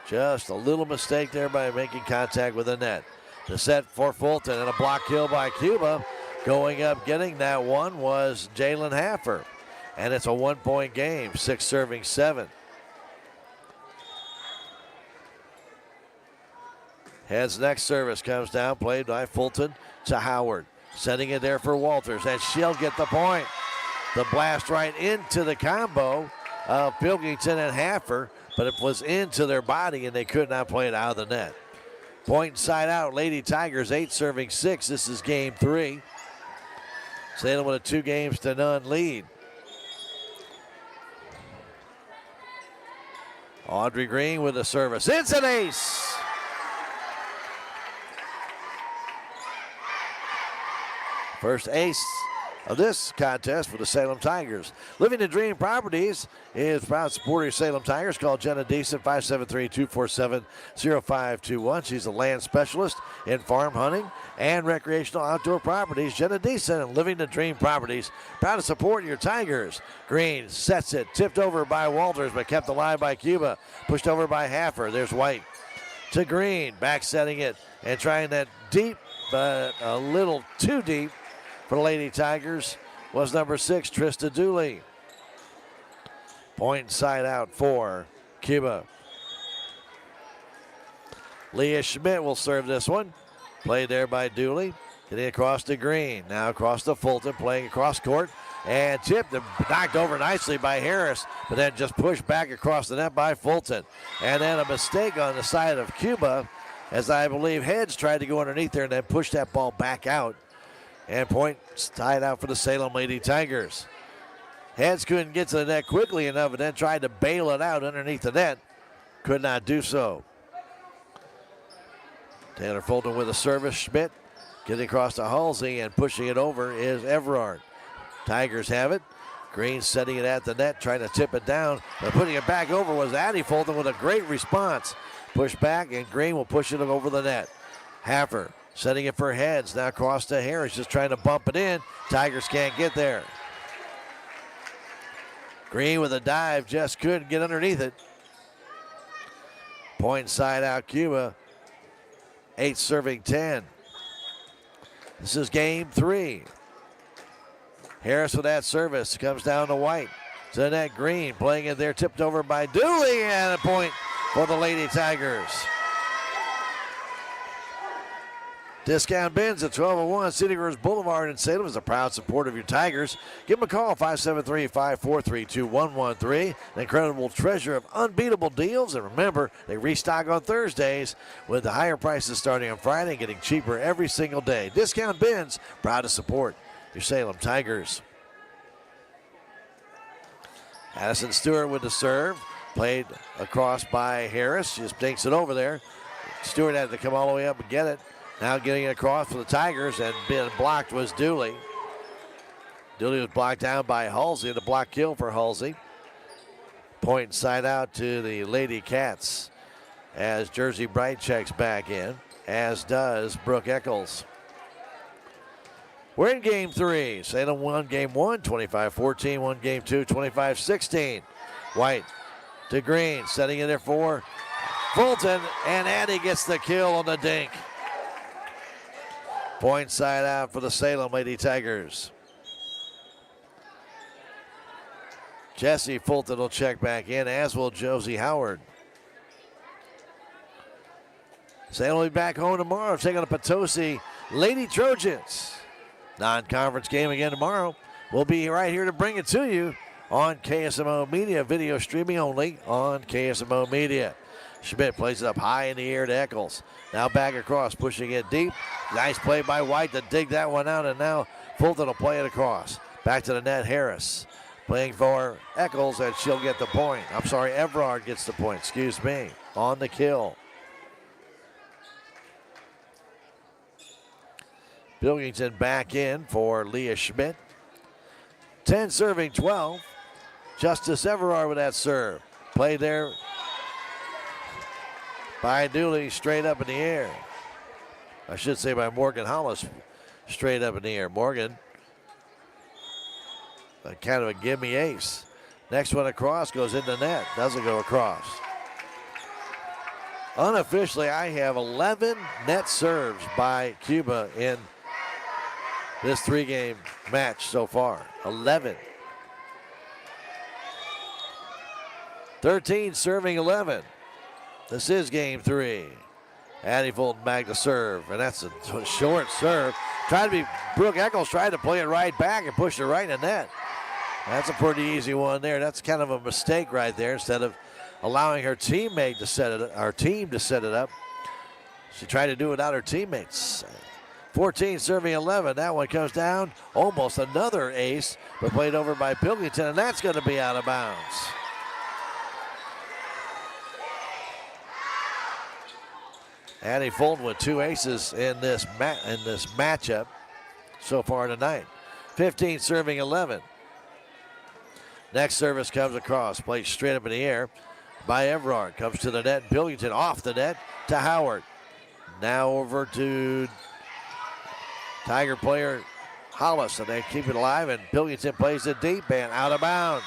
Just a little mistake there by making contact with the net. The set for Fulton and a block kill by Cuba. Going up getting that one was Jalen Haffer. And it's a 1-point game, 6 serving 7. Head's next service comes down, played by Fulton to Howard. Sending it there for Walters, and she'll get the point. The blast right into the combo of Pilkington and Haffer, but it was into their body, and they could not play it out of the net. Point side out, Lady Tigers 8 serving 6. This is game 3. Salem with a 2-0 lead. Audrey Green with a service. It's an ace. First ace of this contest for the Salem Tigers. Living the Dream Properties is proud supporter of Salem Tigers. Call Jenna Deason, 573-247-0521. She's a land specialist in farm hunting and recreational outdoor properties. Jenna Deason and Living the Dream Properties, proud to support your Tigers. Green sets it, tipped over by Walters, but kept alive by Cuba. Pushed over by Haffer. There's White to Green, back setting it and trying that deep, but a little too deep for the Lady Tigers was number 6, Trista Dooley. Point side out for Cuba. Leah Schmidt will serve this one. Played there by Dooley. Getting across to Green. Now across to Fulton, playing across court. And tipped and knocked over nicely by Harris, but then just pushed back across the net by Fulton. And then a mistake on the side of Cuba, as I believe Heads tried to go underneath there and then pushed that ball back out. And points tied out for the Salem Lady Tigers. Heads couldn't get to the net quickly enough and then tried to bail it out underneath the net. Could not do so. Taylor Fulton with a service. Schmidt getting across to Halsey and pushing it over is Everard. Tigers have it. Green setting it at the net, trying to tip it down. But putting it back over was Addie Fulton with a great response. Push back and Green will push it over the net. Haffer setting it for Heads. Now across to Harris, just trying to bump it in. Tigers can't get there. Green with a dive, just couldn't get underneath it. Point side out Cuba. 8 serving 10. This is game 3. Harris with that service. Comes down to White. To the net, Green playing it there, tipped over by Dooley, and a point for the Lady Tigers. Discount Bins at 1201 City Girls Boulevard in Salem is a proud supporter of your Tigers. Give them a call, 573-543-2113. An incredible treasure of unbeatable deals. And remember, they restock on Thursdays with the higher prices starting on Friday and getting cheaper every single day. Discount Bins, proud to support your Salem Tigers. Addison Stewart with the serve. Played across by Harris. Just dinks it over there. Stewart had to come all the way up and get it. Now getting it across for the Tigers, and being blocked was Dooley. Dooley was blocked down by Halsey. The block kill for Halsey. Point side out to the Lady Cats as Jersey Bright checks back in, as does Brooke Eccles. We're in game 3. Salem won game 1, 25-14. Won game 2, 25-16. White to Green, setting it there for Fulton, and Addie gets the kill on the dink. Point side out for the Salem Lady Tigers. Jesse Fulton will check back in, as will Josie Howard. Salem will be back home tomorrow, taking on Potosi Lady Trojans. Non-conference game again tomorrow. We'll be right here to bring it to you on KSMO Media, video streaming only on KSMO Media. Schmidt plays it up high in the air to Eccles. Now back across, pushing it deep. Nice play by White to dig that one out, and now Fulton will play it across. Back to the net, Harris. Playing for Eccles, and she'll get the point. I'm sorry, Everard gets the point, excuse me, on the kill. Pilkington back in for Leah Schmidt. 10 serving 12. Justice Everard with that serve. Played there by Dooley, straight up in the air. I should say by Morgan Hollis, straight up in the air. Morgan, kind of a gimme ace. Next one across goes in the net. Doesn't go across. Unofficially, I have 11 net serves by Cuba in this 3-game match so far. 11. 13 serving 11. This is game 3. Addie Fulton back to serve, and that's a short serve. Brooke Eccles tried to play it right back and push it right in the net. That's a pretty easy one there. That's kind of a mistake right there. Instead of allowing her teammate to set it, our team to set it up, she tried to do it without her teammates. 14 serving 11. That one comes down. Almost another ace, but played over by Pilkington, and that's going to be out of bounds. Addie Fulton with 2 aces in this matchup so far tonight. 15 serving 11. Next service comes across, played straight up in the air by Everard. Comes to the net, and Pilkington off the net to Howard. Now over to Tiger player Hollis, and they keep it alive, and Pilkington plays it deep and out of bounds.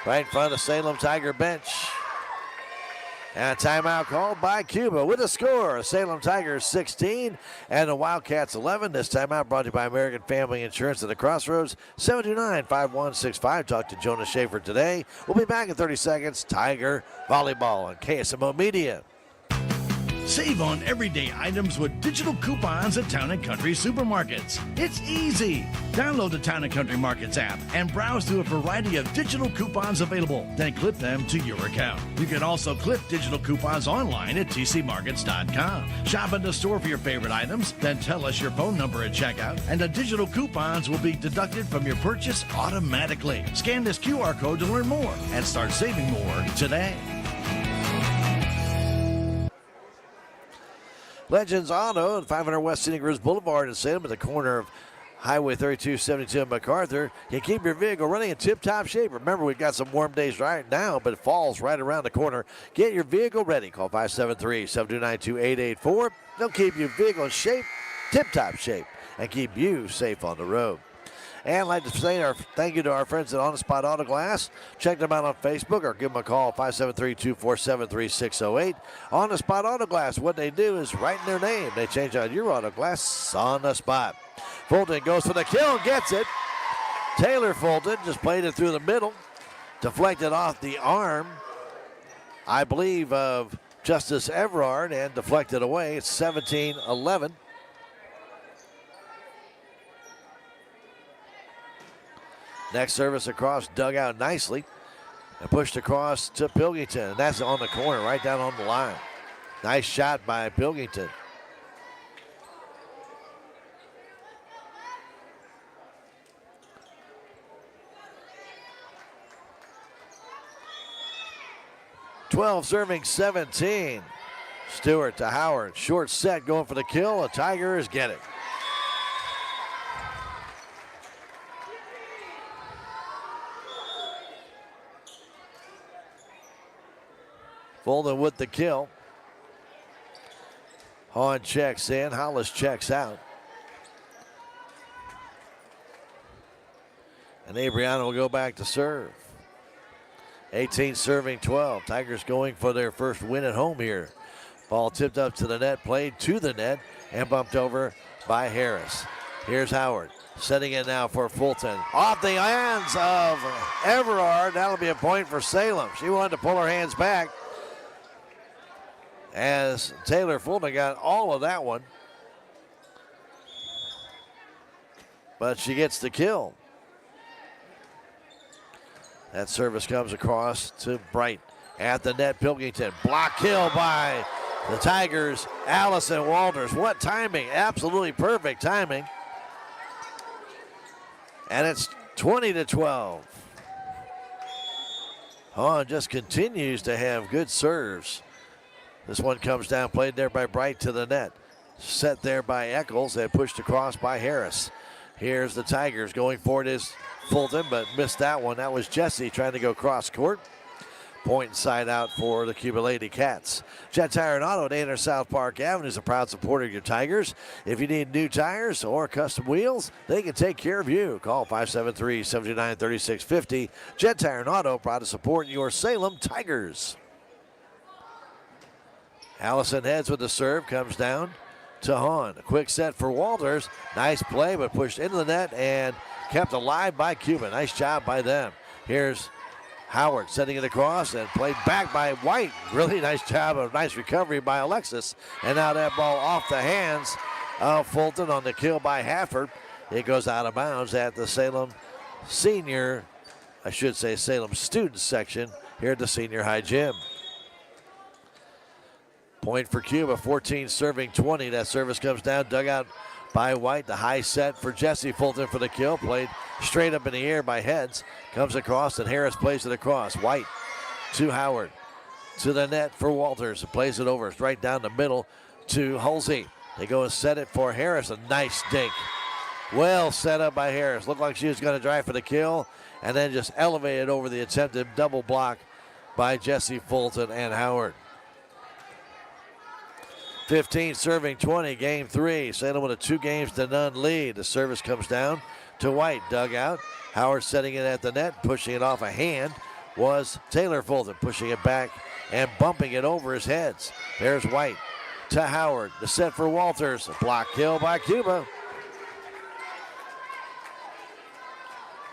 Right in front of the Salem Tiger bench. And a timeout called by Cuba with a score. Salem Tigers 16 and the Wildcats 11. This timeout brought to you by American Family Insurance at the Crossroads. 729-5165. Talk to Jonas Schaefer today. We'll be back in 30 seconds. Tiger Volleyball on KSMO Media. Save on everyday items with digital coupons at Town & Country Supermarkets. It's easy. Download the Town & Country Markets app and browse through a variety of digital coupons available. Then clip them to your account. You can also clip digital coupons online at tcmarkets.com. Shop in the store for your favorite items, then tell us your phone number at checkout, and the digital coupons will be deducted from your purchase automatically. Scan this QR code to learn more and start saving more today. Legends Auto at 500 West Scenic Ridge Boulevard in Salem at the corner of Highway 3272 in MacArthur. You keep your vehicle running in tip-top shape. Remember, we've got some warm days right now, but fall's right around the corner. Get your vehicle ready. Call 573-729-2884. They'll keep your vehicle in shape, tip-top shape, and keep you safe on the road. And I'd like to say thank you to our friends at On the Spot Auto Glass. Check them out on Facebook or give them a call, 573-247-3608. On the Spot Auto Glass, what they do is write in their name. They change out your auto glass on the spot. Fulton goes for the kill and gets it. Taylor Fulton just played it through the middle. Deflected off the arm, I believe, of Justice Everard, and deflected away. It's 17-11. Next service across, dug out nicely and pushed across to Pilkington. And that's on the corner, right down on the line. Nice shot by Pilkington. 12 serving 17. Stewart to Howard. Short set going for the kill. The Tigers get it. Fulton with the kill. Hahn checks in. Hollis checks out. And Abriano will go back to serve. 18 serving 12. Tigers going for their first win at home here. Ball tipped up to the net, played to the net, and bumped over by Harris. Here's Howard, setting it now for Fulton. Off the hands of Everard. That'll be a point for Salem. She wanted to pull her hands back, as Taylor Fulton got all of that one. But she gets the kill. That service comes across to Bright at the net. Pilkington, block kill by the Tigers. Allison Walters, what timing, absolutely perfect timing. And it's 20-12. Hahn just continues to have good serves. This one comes down, played there by Bright to the net. Set there by Eccles and pushed across by Harris. Here's the Tigers. Going for it is Fulton, but missed that one. That was Jesse trying to go cross court. Point side out for the Cuba Lady Cats. Jet Tire and Auto at 800 South Park Avenue is a proud supporter of your Tigers. If you need new tires or custom wheels, they can take care of you. Call 573-793650. Jet Tire and Auto, proud to support your Salem Tigers. Allison heads with the serve, comes down to Hahn. A quick set for Walters. Nice play, but pushed into the net and kept alive by Cuba. Nice job by them. Here's Howard setting it across and played back by White. Really nice job, a nice recovery by Alexis. And now that ball off the hands of Fulton on the kill by Hafford. It goes out of bounds at the Salem Salem student section here at the senior high gym. Point for Cuba, 14 serving 20. That service comes down, dug out by White. The high set for Jesse Fulton for the kill. Played straight up in the air by Heads. Comes across and Harris plays it across. White to Howard. To the net for Walters. Plays it over. It's right down the middle to Halsey. They go and set it for Harris. A nice dink. Well set up by Harris. Looked like she was going to drive for the kill. And then just elevated over the attempted double block by Jesse Fulton and Howard. 15 serving 20, game 3. Salem with a 2-0 lead. The service comes down to White, dug out. Howard setting it at the net, pushing it off a hand was Taylor Fulton, pushing it back and bumping it over his heads. There's White to Howard. The set for Walters. A block kill by Cuba.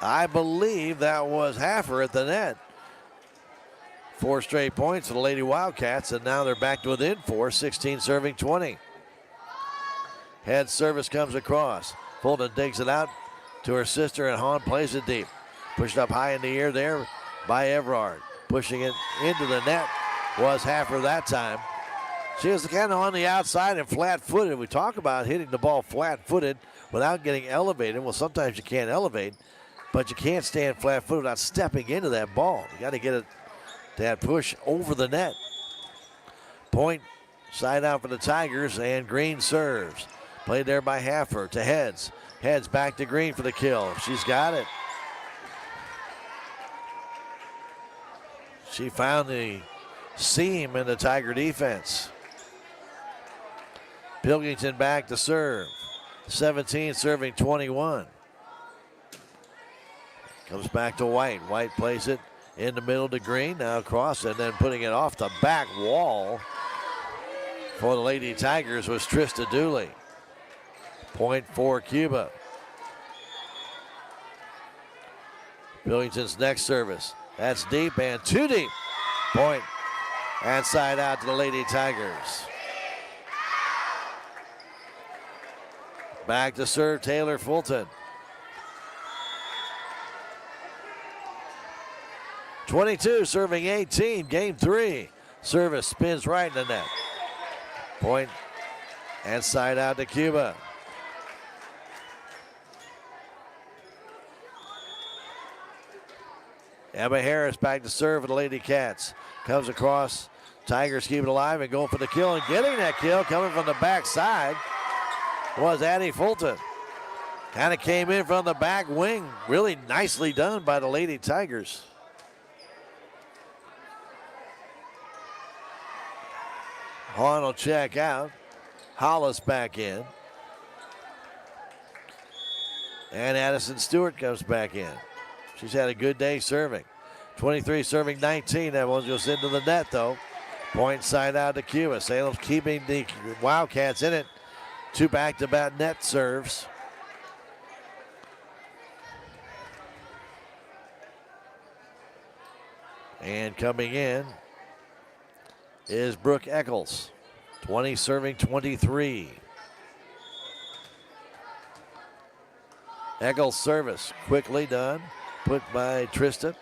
I believe that was Haffer at the net. 4 straight points for the Lady Wildcats, and now they're back to within 4, 16 serving 20. Head service comes across. Fulton digs it out to her sister, and Hahn plays it deep. Pushed up high in the air there by Everard. Pushing it into the net was Haffer that time. She was kind of on the outside and flat-footed. We talk about hitting the ball flat-footed without getting elevated. Well, sometimes you can't elevate, but you can't stand flat-footed without stepping into that ball. You got to get it. That push over the net. Point side out for the Tigers, and Green serves. Played there by Haffer to Heads. Heads back to Green for the kill. She's got it. She found the seam in the Tiger defense. Pilkington back to serve. 17 serving 21. Comes back to White. White plays it in the middle to Green, now across, and then putting it off the back wall for the Lady Tigers was Trista Dooley. Point for Cuba. Billington's next service. That's deep and too deep. Point and side out to the Lady Tigers. Back to serve Taylor Fulton. 22 serving 18, game 3. Service spins right in the net. Point and side out to Cuba. Emma Harris back to serve for the Lady Cats. comes across. Tigers keep it alive and going for the kill, and getting that kill coming from the backside was Addie Fulton. Kind of came in from the back wing. Really nicely done by the Lady Tigers. Hahn will check out. Hollis back in. And Addison Stewart comes back in. She's had a good day serving. 23 serving 19. That one goes into the net, though. Point side out to Cuba. Salem's keeping the Wildcats in it. 2 back-to-back net serves. And coming in is Brooke Eccles. 20 serving 23. Eccles' service quickly done. Put by Trista.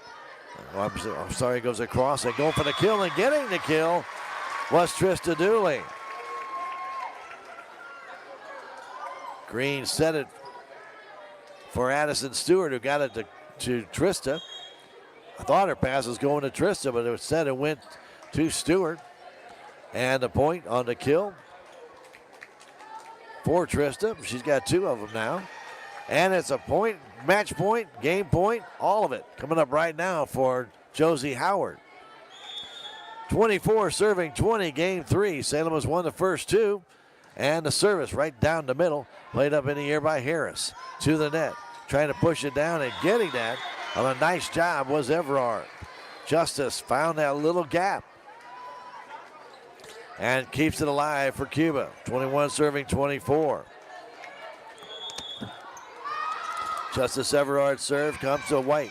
I'm sorry, goes across and going for the kill, and getting the kill was Trista Dooley. Green set it for Addison Stewart, who got it to Trista. I thought her pass was going to Trista, but instead it went to Stewart. And the point on the kill for Trista. She's got 2 of them now. And it's a point, match point, game point, all of it coming up right now for Josie Howard. 24 serving 20, game 3. Salem has won the first 2. And the service right down the middle, played up in the air by Harris to the net. Trying to push it down and getting that on a nice job was Everard. Justice found that little gap and keeps it alive for Cuba. 21 serving 24. Justice Everard's serve comes to White.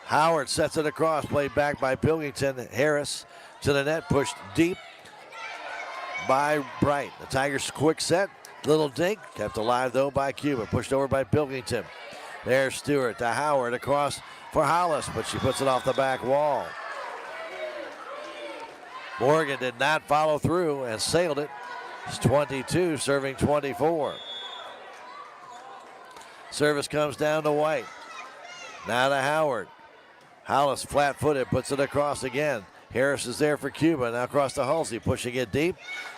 Howard sets it across, played back by Pilkington. Harris to the net, pushed deep by Bright. The Tigers' quick set, little dink, kept alive though by Cuba, pushed over by Pilkington. There's Stewart to Howard across for Hollis, but she puts it off the back wall. Morgan did not follow through and sailed it. It's 22 serving 24. Service comes down to White. Now to Howard. Hollis flat-footed, puts it across again. Harris is there for Cuba. Now across to Halsey, pushing it deep.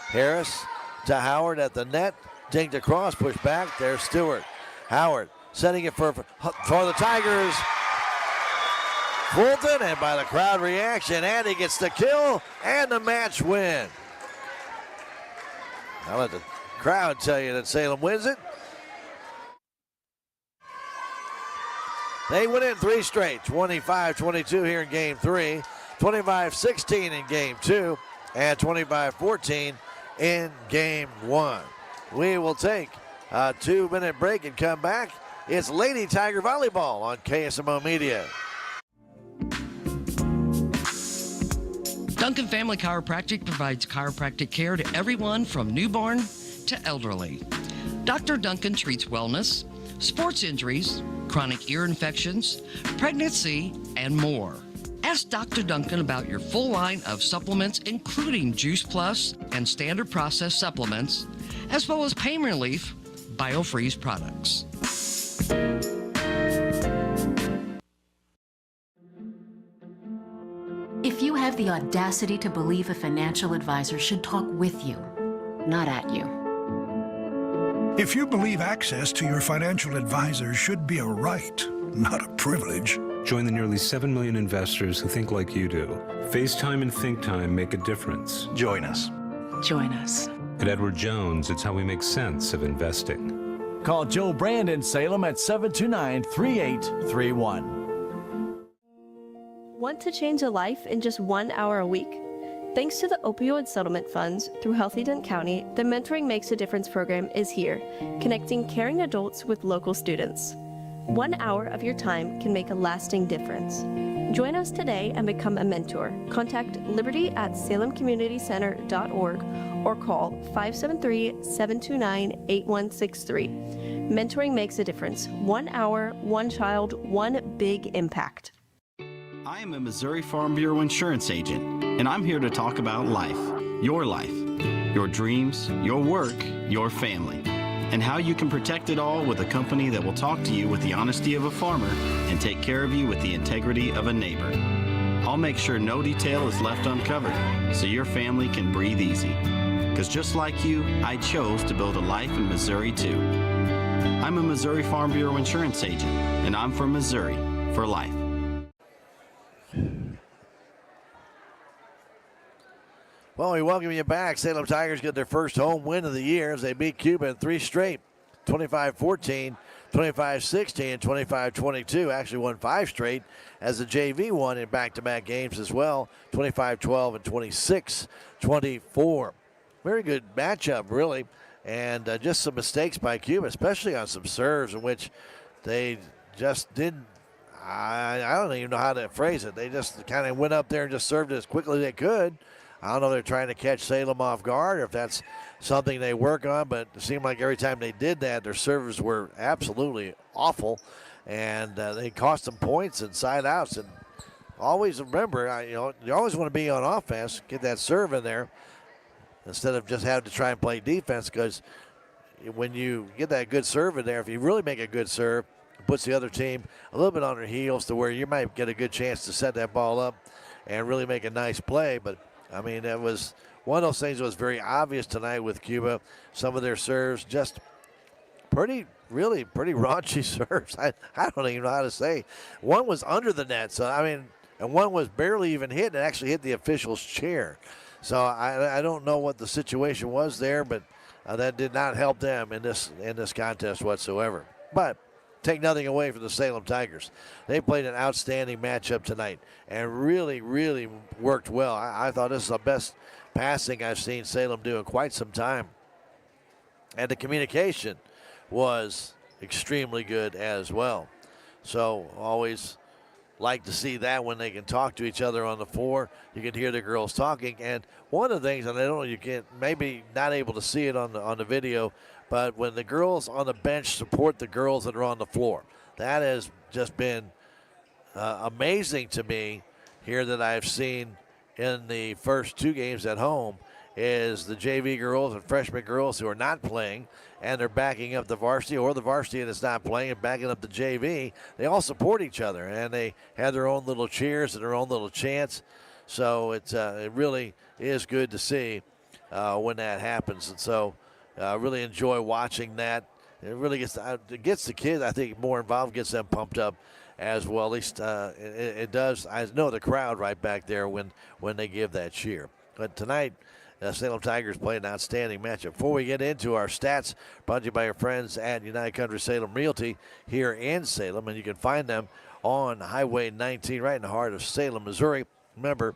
Harris to Howard at the net. Dinked across, pushed back. There's Stewart. Howard setting it for the Tigers. Fulton, and by the crowd reaction, Andy gets the kill and the match win. I'll let the crowd tell you that Salem wins it. They went in 3 straight, 25-22 here in game 3, 25-16 in game 2, and 25-14 in game 1. We will take a 2-minute break and come back. It's Lady Tiger Volleyball on KSMO Media. Duncan Family Chiropractic provides chiropractic care to everyone from newborn to elderly. Dr. Duncan treats wellness, sports injuries, chronic ear infections, pregnancy, and more. Ask Dr. Duncan about your full line of supplements, including Juice Plus and standard processed supplements, as well as pain relief, BioFreeze products. If you have the audacity to believe a financial advisor should talk with you, not at you. If you believe access to your financial advisor should be a right, not a privilege. Join the nearly 7 million investors who think like you do. FaceTime and Think Time make a difference. Join us. Join us. At Edward Jones, it's how we make sense of investing. Call Joe Brand in Salem at 729-3831. Want to change a life in just 1 hour a week? Thanks to the opioid settlement funds through Healthy Dent County, the Mentoring Makes a Difference program is here, connecting caring adults with local students. 1 hour of your time can make a lasting difference. Join us today and become a mentor. Contact liberty@salemcommunitycenter.org or call 573-729-8163. Mentoring makes a difference. 1 hour, one child, one big impact. I am a Missouri Farm Bureau insurance agent, and I'm here to talk about life, your dreams, your work, your family, and how you can protect it all with a company that will talk to you with the honesty of a farmer and take care of you with the integrity of a neighbor. I'll make sure no detail is left uncovered so your family can breathe easy. Because just like you, I chose to build a life in Missouri too. I'm a Missouri Farm Bureau insurance agent, and I'm from Missouri for life. Well, we welcome you back. Salem Tigers get their first home win of the year as they beat Cuba in 3 straight, 25-14, 25-16, and 25-22. Actually won 5 straight as the JV won in back-to-back games as well, 25-12 and 26-24. Very good matchup, really, and just some mistakes by Cuba, especially on some serves in which they just didn't. I don't even know how to phrase it. They just kind of went up there and just served it as quickly as they could. I don't know if they're trying to catch Salem off guard or if that's something they work on, but it seemed like every time they did that, their servers were absolutely awful, and they cost them points and side outs. And always remember, you always want to be on offense, get that serve in there, instead of just having to try and play defense, because when you get that good serve in there, if you really make a good serve, it puts the other team a little bit on their heels to where you might get a good chance to set that ball up and really make a nice play. But, I mean, it was one of those things that was very obvious tonight with Cuba. Some of their serves just pretty raunchy serves. I don't even know how to say. One was under the net, so, I mean, and one was barely even hit and actually hit the official's chair. So I don't know what the situation was there, but that did not help them in this contest whatsoever. But take nothing away from the Salem Tigers. They played an outstanding matchup tonight and really, really worked well. I thought this is the best passing I've seen Salem do in quite some time. And the communication was extremely good as well. So always like to see that when they can talk to each other on the floor. You can hear the girls talking. And one of the things, and I don't know, you can't, maybe not able to see it on the video, but when the girls on the bench support the girls that are on the floor, that has just been amazing to me here that I've seen in the first 2 games at home, is the JV girls and freshman girls who are not playing and they're backing up the varsity, or the varsity that's not playing and backing up the JV. They all support each other, and they have their own little cheers and their own little chants. So it really is good to see when that happens. And so I really enjoy watching that. It really gets the kids, I think, more involved, gets them pumped up as well. At least it does. I know the crowd right back there when they give that cheer. But tonight, Salem Tigers play an outstanding matchup. Before we get into our stats, brought to you by our friends at United Country Salem Realty here in Salem, and you can find them on Highway 19 right in the heart of Salem, Missouri. Remember,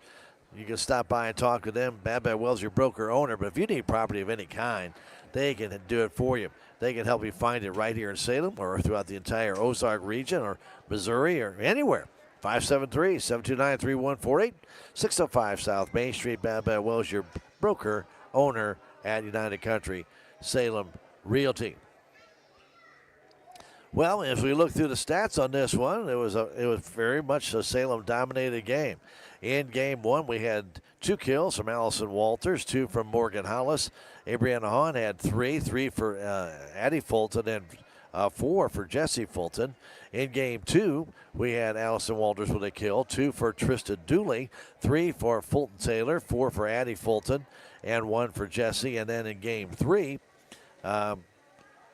you can stop by and talk to them. Bad Wells, your broker owner, but if you need property of any kind, they can do it for you. They can help you find it right here in Salem or throughout the entire Ozark region or Missouri or anywhere. 573-729-3148, 605 South Main Street. Bad Wells, your broker owner at United Country Salem Realty. Well, as we look through the stats on this one, it was very much a Salem-dominated game. In Game 1, we had 2 kills from Allison Walters, 2 from Morgan Hollis. Abrianna Hahn had 3 for Addie Fulton, and 4 for Jesse Fulton. In Game 2, we had Allison Walters with a kill, 2 for Trista Dooley, 3 for Fulton Taylor, 4 for Addie Fulton, and 1 for Jesse. And then in Game 3,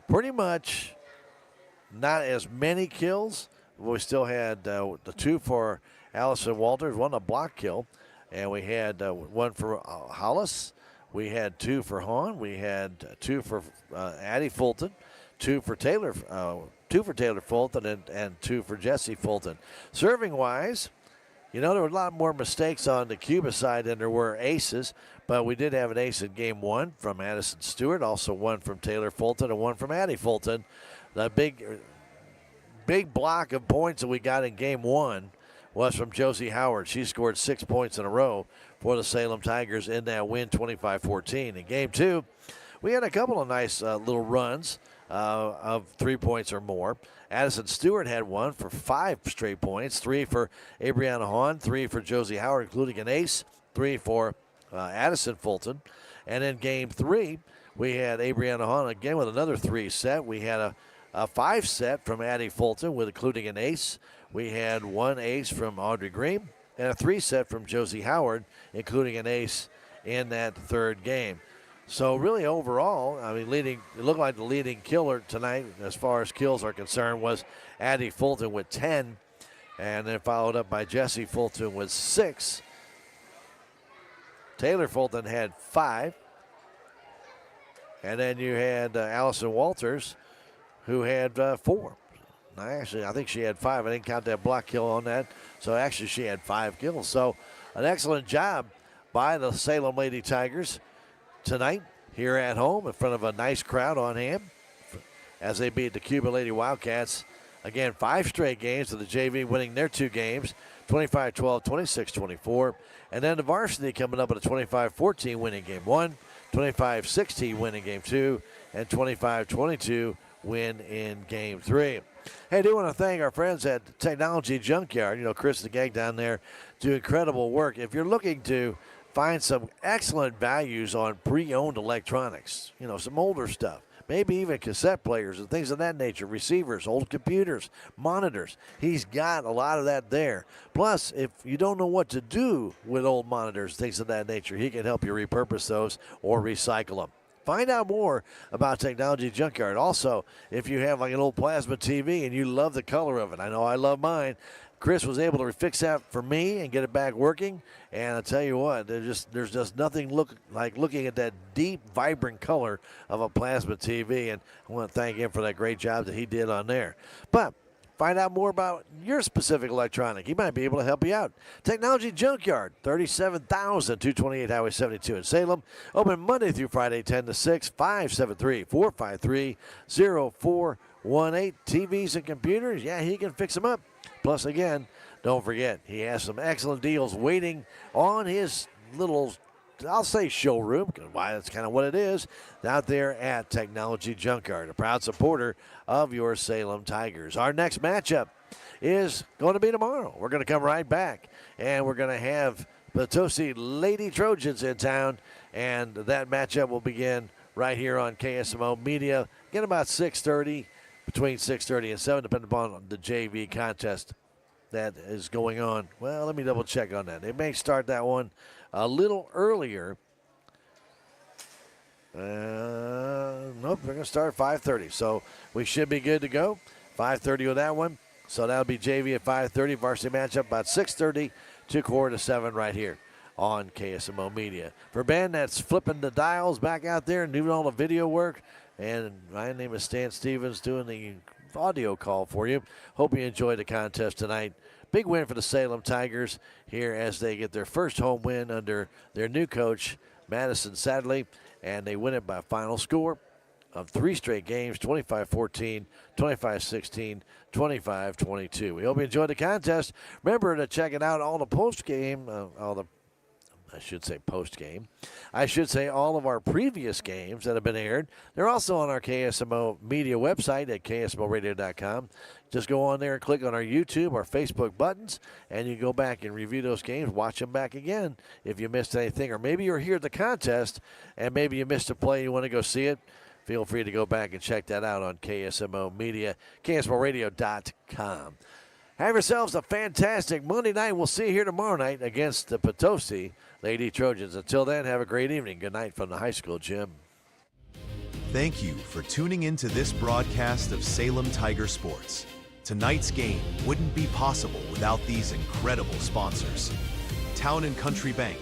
pretty much not as many kills. We still had the 2 for Allison Walters, 1 a block kill, and we had 1 for Hollis. We had 2 for Hahn. We had 2 for Addie Fulton, 2 for Taylor, 2 for Taylor Fulton, and 2 for Jesse Fulton. Serving-wise, there were a lot more mistakes on the Cuba side than there were aces, but we did have an ace in Game 1 from Addison Stewart, also 1 from Taylor Fulton and 1 from Addie Fulton. The big block of points that we got in Game 1 was from Josie Howard. She scored 6 points in a row for the Salem Tigers in that win, 25-14. In Game 2, we had a couple of nice little runs of 3 points or more. Addison Stewart had 1 for 5 straight points, 3 for Abrianna Hahn, 3 for Josie Howard, including an ace, 3 for Addison Fulton. And in Game 3, we had Abrianna Hahn again with another 3 set. We had a 5 set from Addie Fulton, with including an ace. We had 1 ace from Audrey Green, and a 3-set from Josie Howard, including an ace in that third game. So really overall, I mean, it looked like the leading killer tonight as far as kills are concerned was Addie Fulton with 10, and then followed up by Jessie Fulton with 6. Taylor Fulton had 5. And then you had Allison Walters, who had 4. I think she had 5. I didn't count that block kill on that. So actually she had 5 kills. So an excellent job by the Salem Lady Tigers tonight here at home in front of a nice crowd on hand as they beat the Cuba Lady Wildcats. Again, 5 straight games of the JV winning their 2 games, 25-12, 26-24. And then the varsity coming up with a 25-14 winning game 1, 25-16 win in game 2, and 25-22 win in game 3. Hey, I do want to thank our friends at Technology Junkyard. You know, Chris and the gang down there do incredible work. If you're looking to find some excellent values on pre-owned electronics, you know, some older stuff, maybe even cassette players and things of that nature, receivers, old computers, monitors. He's got a lot of that there. Plus, if you don't know what to do with old monitors, things of that nature, he can help you repurpose those or recycle them. Find out more about Technology Junkyard. Also, if you have like an old plasma TV and you love the color of it, I know I love mine, Chris was able to fix that for me and get it back working. And I'll tell you what, there's just nothing like looking at that deep, vibrant color of a plasma TV. And I want to thank him for that great job that he did on there. But find out more about your specific electronic. He might be able to help you out. Technology Junkyard, 37,228 Highway 72 in Salem. Open Monday through Friday, 10 to 6, 573-453-0418. TVs and computers, yeah, he can fix them up. Plus, again, don't forget, he has some excellent deals waiting on his little, I'll say showroom, because why, that's kind of what it is, out there at Technology Junkyard, a proud supporter of your Salem Tigers. Our next matchup is going to be tomorrow. We're going to come right back, and we're going to have Potosi Lady Trojans in town, and that matchup will begin right here on KSMO Media, again about 6:30, between 6:30 and 7, depending upon the JV contest that is going on. Well, let me double check on that. They may start that one a little earlier. Nope, they're going to start at 5:30. So we should be good to go. 5:30 with that one. So that'll be JV at 5:30. Varsity matchup about 6:30 to 7 right here on KSMO Media. For Ben, that's flipping the dials back out there and doing all the video work. And my name is Stan Stevens doing the audio call for you. Hope you enjoyed the contest tonight. Big win for the Salem Tigers here as they get their first home win under their new coach, Madison Sadley. And they win it by a final score of 3 straight games, 25-14, 25-16, 25-22. We hope you enjoyed the contest. Remember to check it out, all the post-game, I should say all of our previous games that have been aired. They're also on our KSMO Media website at ksmoradio.com. Just go on there and click on our YouTube or Facebook buttons, and you go back and review those games, watch them back again if you missed anything. Or maybe you're here at the contest, and maybe you missed a play, you want to go see it. Feel free to go back and check that out on KSMO Media, ksmoradio.com. Have yourselves a fantastic Monday night. We'll see you here tomorrow night against the Potosi Lady Trojans. Until then, have a great evening. Good night from the high school gym. Thank you for tuning into this broadcast of Salem Tiger Sports. Tonight's game wouldn't be possible without these incredible sponsors: Town and Country Bank,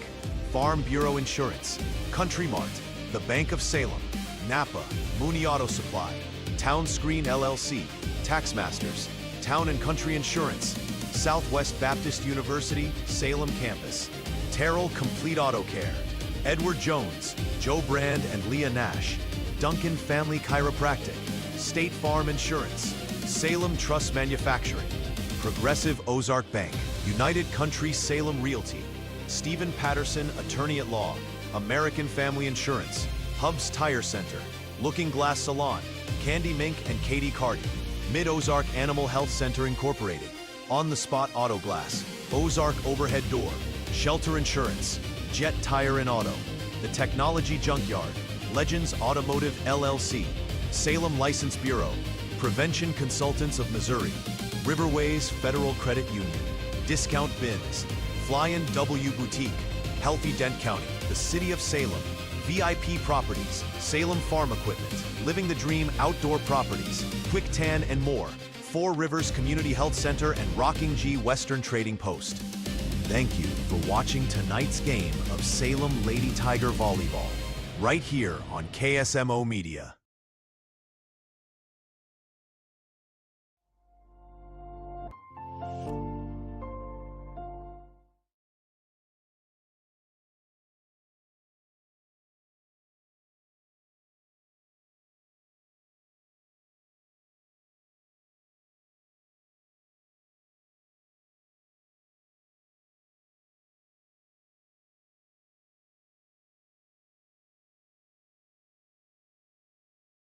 Farm Bureau Insurance, Country Mart, the Bank of Salem, Napa, Mooney Auto Supply, Town Screen LLC, Taxmasters, Town and Country Insurance, Southwest Baptist University, Salem Campus, Terrell Complete Auto Care, Edward Jones, Joe Brand and Leah Nash, Duncan Family Chiropractic, State Farm Insurance, Salem Trust Manufacturing, Progressive Ozark Bank, United Country Salem Realty, Stephen Patterson Attorney at Law, American Family Insurance, Hubs Tire Center, Looking Glass Salon, Candy Mink and Katie Cardi, Mid-Ozark Animal Health Center Incorporated, On the Spot Auto Glass, Ozark Overhead Door, Shelter Insurance, Jet Tire and Auto, The Technology Junkyard, Legends Automotive LLC, Salem License Bureau, Prevention Consultants of Missouri, Riverways Federal Credit Union, Discount Bins, Flying W Boutique, Healthy Dent County, the City of Salem, VIP Properties, Salem Farm Equipment, Living the Dream Outdoor Properties, Quick Tan and more, Four Rivers Community Health Center and Rocking G Western Trading Post. Thank you for watching tonight's game of Salem Lady Tiger Volleyball, right here on KSMO Media.